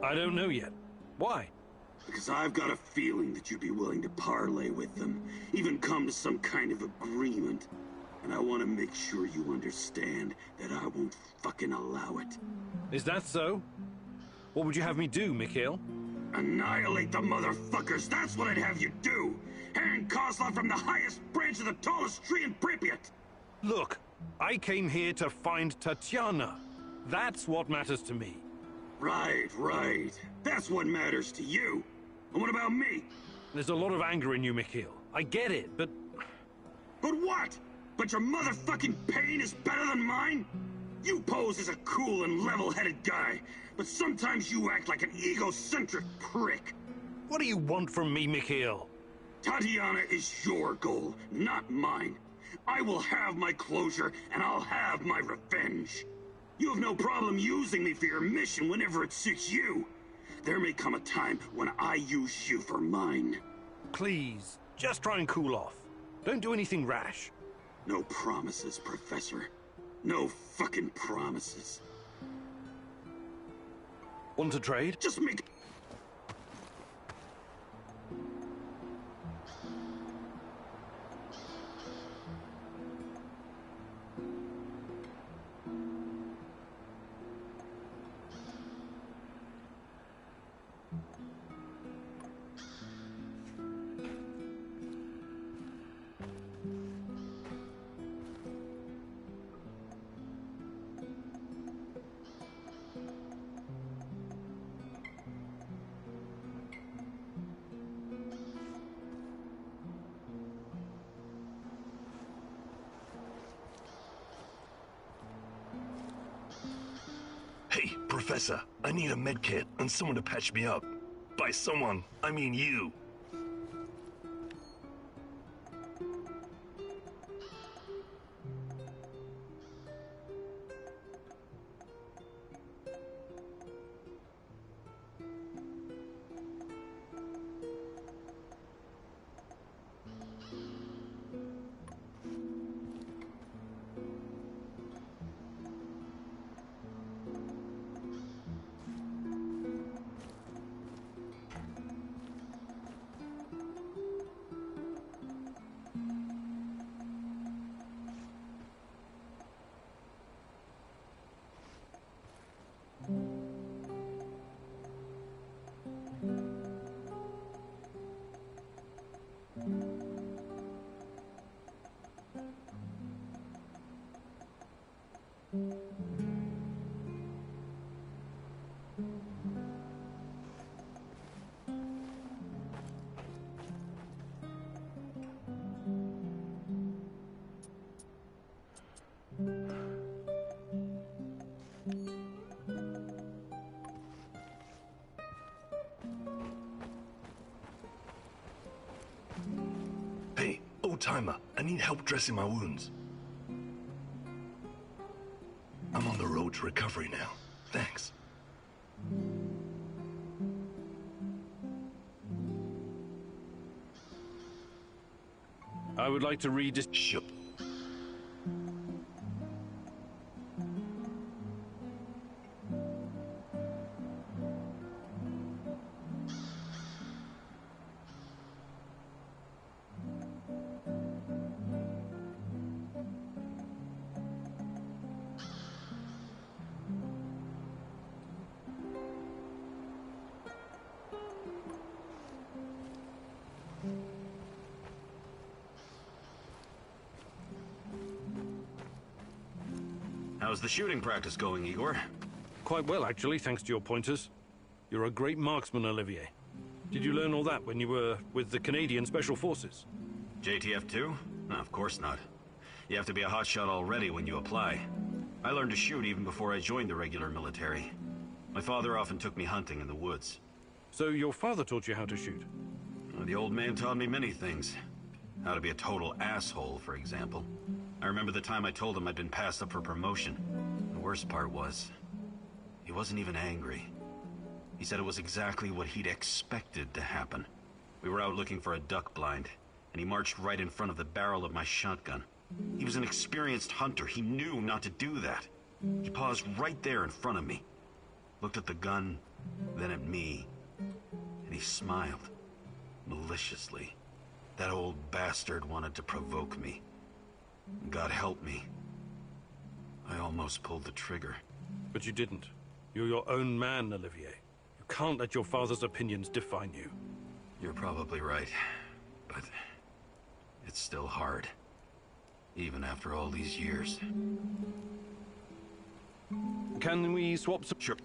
I don't know yet. Why? Because I've got a feeling that you'd be willing to parlay with them, even come to some kind of agreement. And I want to make sure you understand that I won't fucking allow it. Is that so? What would you have me do, Mikhail? Annihilate the motherfuckers, that's what I'd have you do! Hang Kozlov from the highest branch of the tallest tree in Pripyat! Look, I came here to find Tatiana. That's what matters to me. Right. That's what matters to you. And what about me? There's a lot of anger in you, Mikhail. I get it, but... But what? But your motherfucking pain is better than mine? You pose as a cool and level-headed guy, but sometimes you act like an egocentric prick. What do you want from me, Mikhail? Tatiana is your goal, not mine. I will have my closure, and I'll have my revenge. You have no problem using me for your mission whenever it suits you. There may come a time when I use you for mine. Please, just try and cool off. Don't do anything rash. No promises, Professor. No fucking promises. Want to trade? Just make... Professor, I need a medkit and someone to patch me up. By someone, I mean you. Hey, old-timer, I need help dressing my wounds. I'm on the road to recovery now. Thanks. I would like to read this. Sure. How's the shooting practice going, Igor? Quite well, actually, thanks to your pointers. You're a great marksman, Olivier. Did you learn all that when you were with the Canadian Special Forces? JTF-2? No, of course not. You have to be a hotshot already when you apply. I learned to shoot even before I joined the regular military. My father often took me hunting in the woods. So your father taught you how to shoot? Well, the old man taught me many things. How to be a total asshole, for example. I remember the time I told him I'd been passed up for promotion. The worst part was, he wasn't even angry. He said it was exactly what he'd expected to happen. We were out looking for a duck blind, and he marched right in front of the barrel of my shotgun. He was an experienced hunter. He knew not to do that. He paused right there in front of me, looked at the gun, then at me, and he smiled, maliciously. That old bastard wanted to provoke me. God help me. I almost pulled the trigger. But you didn't. You're your own man, Olivier. You can't let your father's opinions define you. You're probably right, but it's still hard. Even after all these years. Can we swap some... Sure.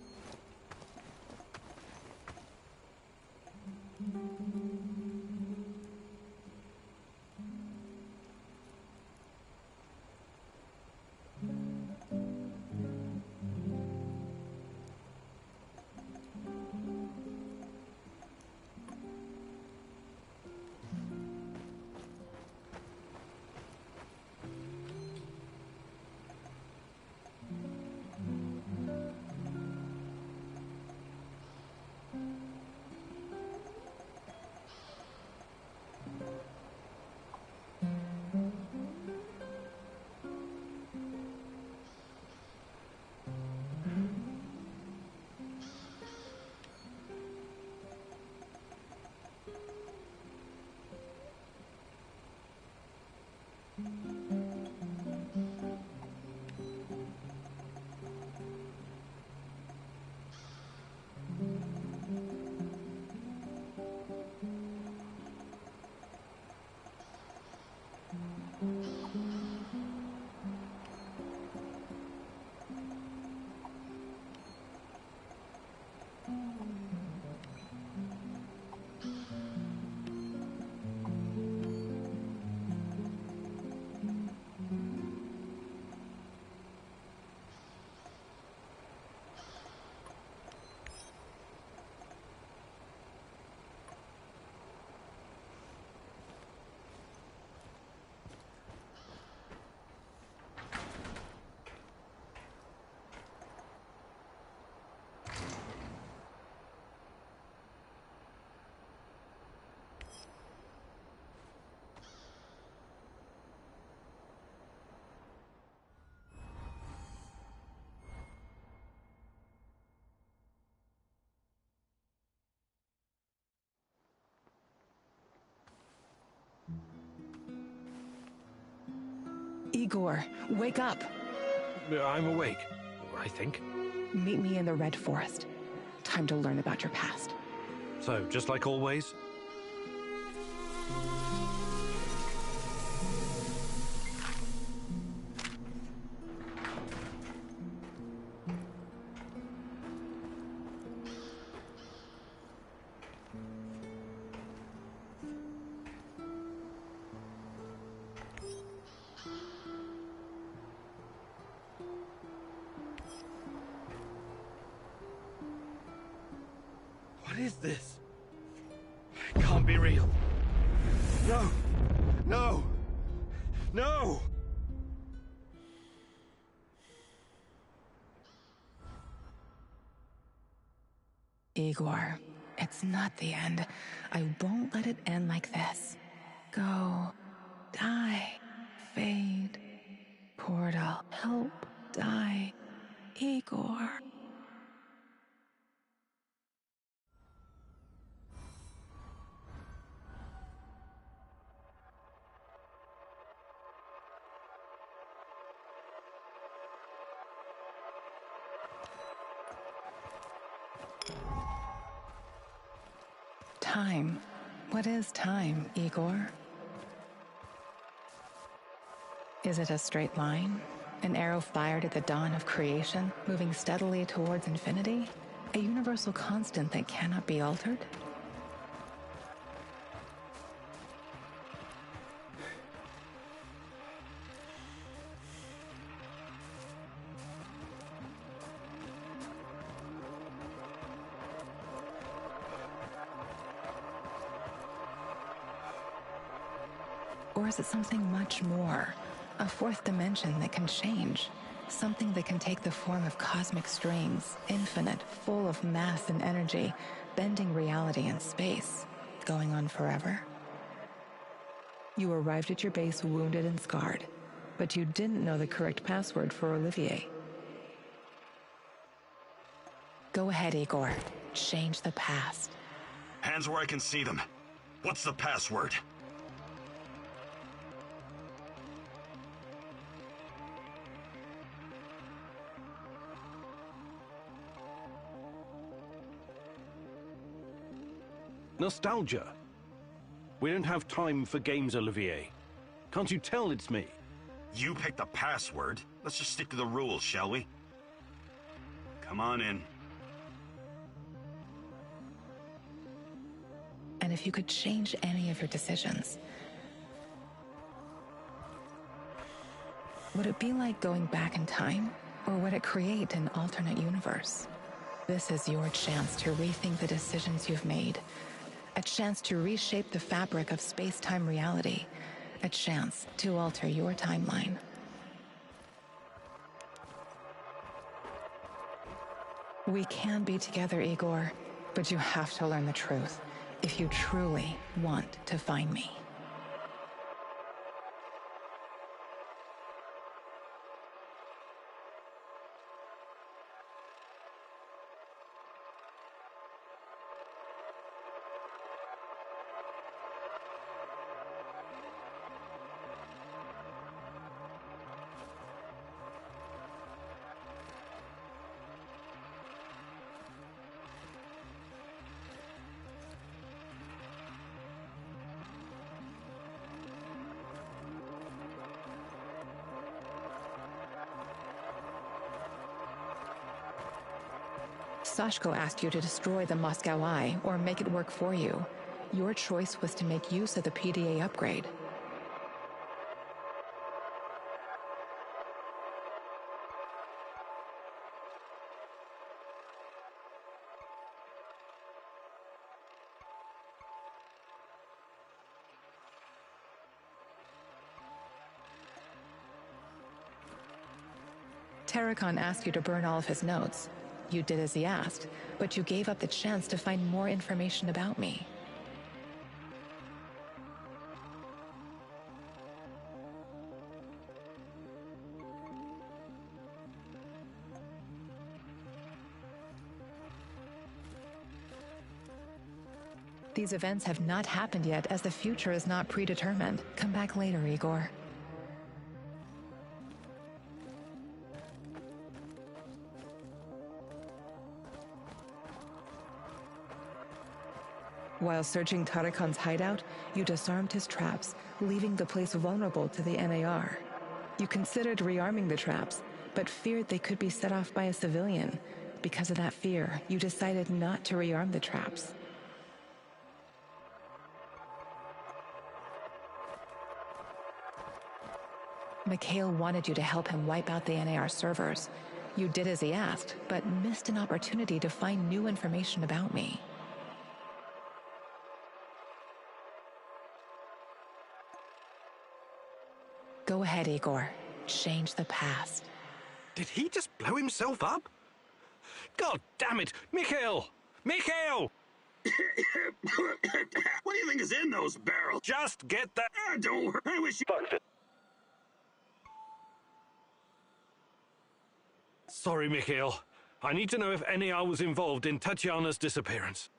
Igor, wake up! I'm awake, I think. Meet me in the Red Forest. Time to learn about your past. So, just like always? What is this? It can't be real. No! No! No! Igor, it's not the end. I won't let it end like this. Go. Die. Fade. Portal. Help. Die. Igor. Time. What is time, Igor? Is it a straight line? An arrow fired at the dawn of creation, moving steadily towards infinity? A universal constant that cannot be altered? Or is it something much more? A fourth dimension that can change. Something that can take the form of cosmic strings, infinite, full of mass and energy, bending reality and space, going on forever. You arrived at your base wounded and scarred, but you didn't know the correct password for Olivier. Go ahead, Igor. Change the past. Hands where I can see them. What's the password? Nostalgia. We don't have time for games, Olivier. Can't you tell it's me? You picked the password. Let's just stick to the rules, shall we? Come on in. And if you could change any of your decisions, would it be like going back in time, or would it create an alternate universe? This is your chance to rethink the decisions you've made. A chance to reshape the fabric of space-time reality. A chance to alter your timeline. We can be together, Igor, but you have to learn the truth if you truly want to find me. Sashko asked you to destroy the Moscow Eye or make it work for you. Your choice was to make use of the PDA upgrade. Terracon asked you to burn all of his notes. You did as he asked, but you gave up the chance to find more information about me. These events have not happened yet, as the future is not predetermined. Come back later, Igor. While searching Tarakan's hideout, you disarmed his traps, leaving the place vulnerable to the NAR. You considered rearming the traps, but feared they could be set off by a civilian. Because of that fear, you decided not to rearm the traps. Mikhail wanted you to help him wipe out the NAR servers. You did as he asked, but missed an opportunity to find new information about me. Go ahead, Igor. Change the past. Did he just blow himself up? God damn it! Mikhail! Mikhail! What do you think is in those barrels? Just get that. Don't worry. I wish you. Fuck this. Sorry, Mikhail. I need to know if NAR was involved in Tatiana's disappearance.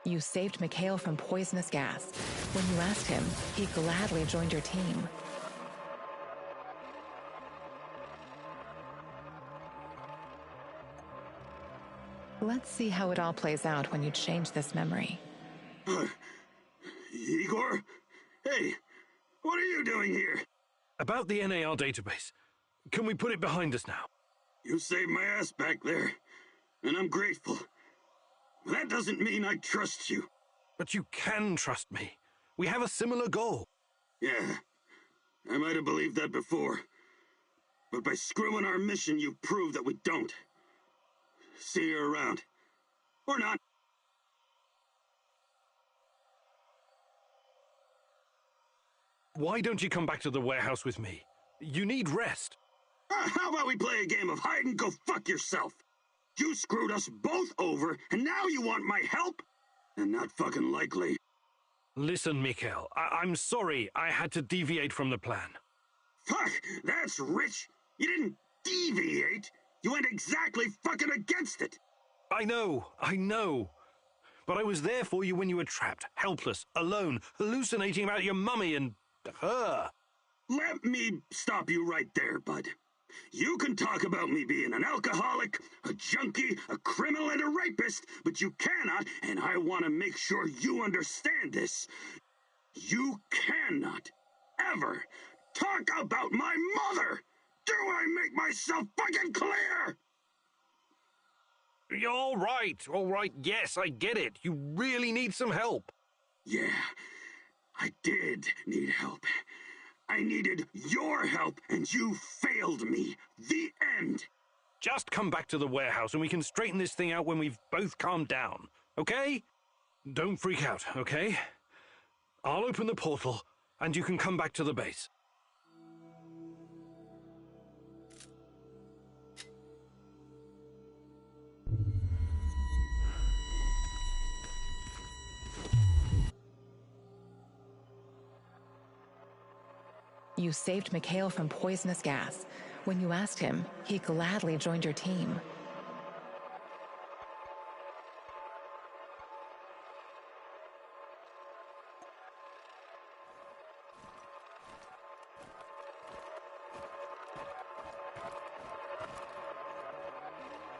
You saved Mikhail from poisonous gas. When you asked him, he gladly joined your team. Let's see how it all plays out when you change this memory. Igor? Hey, what are you doing here? About the NAR database. Can we put it behind us now? You saved my ass back there, and I'm grateful. That doesn't mean I trust you. But you can trust me. We have a similar goal. Yeah, I might have believed that before. But by screwing our mission, you prove that we don't. See you around. Or not. Why don't you come back to the warehouse with me? You need rest. How about we play a game of hide and go fuck yourself? You screwed us both over, and now you want my help? And not fucking likely. Listen, Mikhail, I'm sorry I had to deviate from the plan. Fuck, that's rich. You didn't deviate. You went exactly fucking against it. I know. But I was there for you when you were trapped, helpless, alone, hallucinating about your mummy and her. Let me stop you right there, bud. You can talk about me being an alcoholic, a junkie, a criminal, and a rapist, but you cannot, and I want to make sure you understand this. You cannot ever talk about my mother! Do I make myself fucking clear? All right, yes, I get it. You really need some help. Yeah, I did need help. I needed your help, and you failed me. The end. Just come back to the warehouse and we can straighten this thing out when we've both calmed down, okay? Don't freak out, okay? I'll open the portal and you can come back to the base. You saved Mikhail from poisonous gas. When you asked him, he gladly joined your team.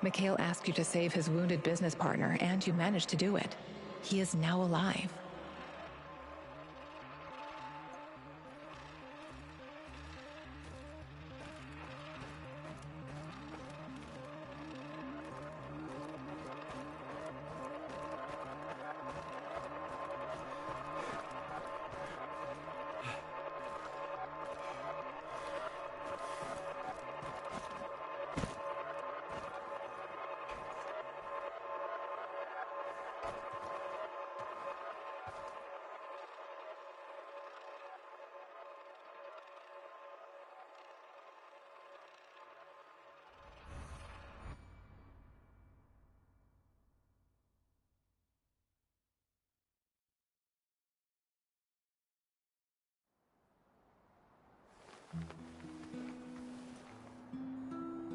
Mikhail asked you to save his wounded business partner, and you managed to do it. He is now alive.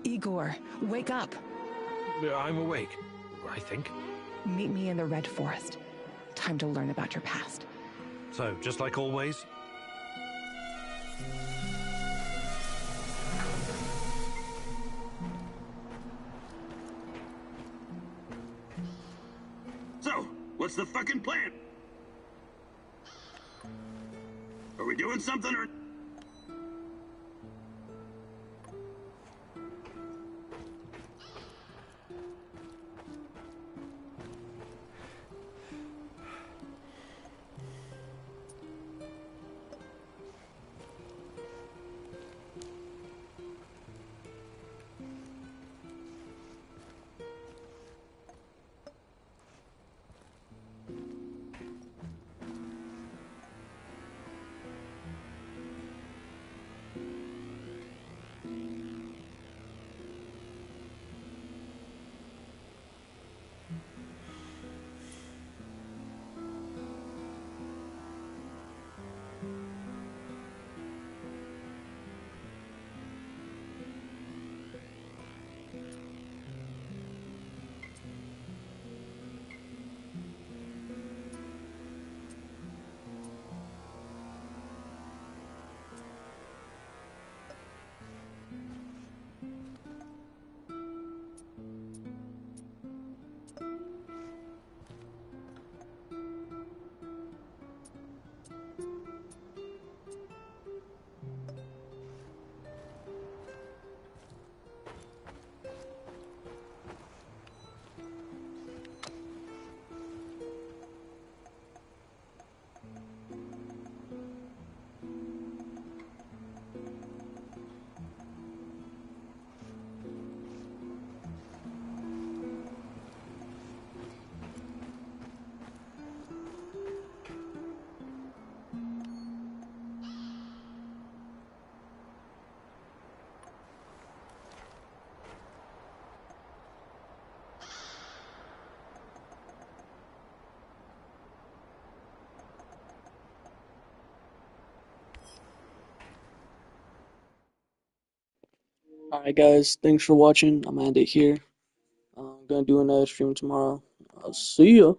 Igor, wake up. I'm awake, I think. Meet me in the Red Forest. Time to learn about your past. So, just like always? So, what's the fucking plan? Are we doing something or... Alright guys, thanks for watching. I'm gonna end it here. I'm gonna do another stream tomorrow. I'll see ya.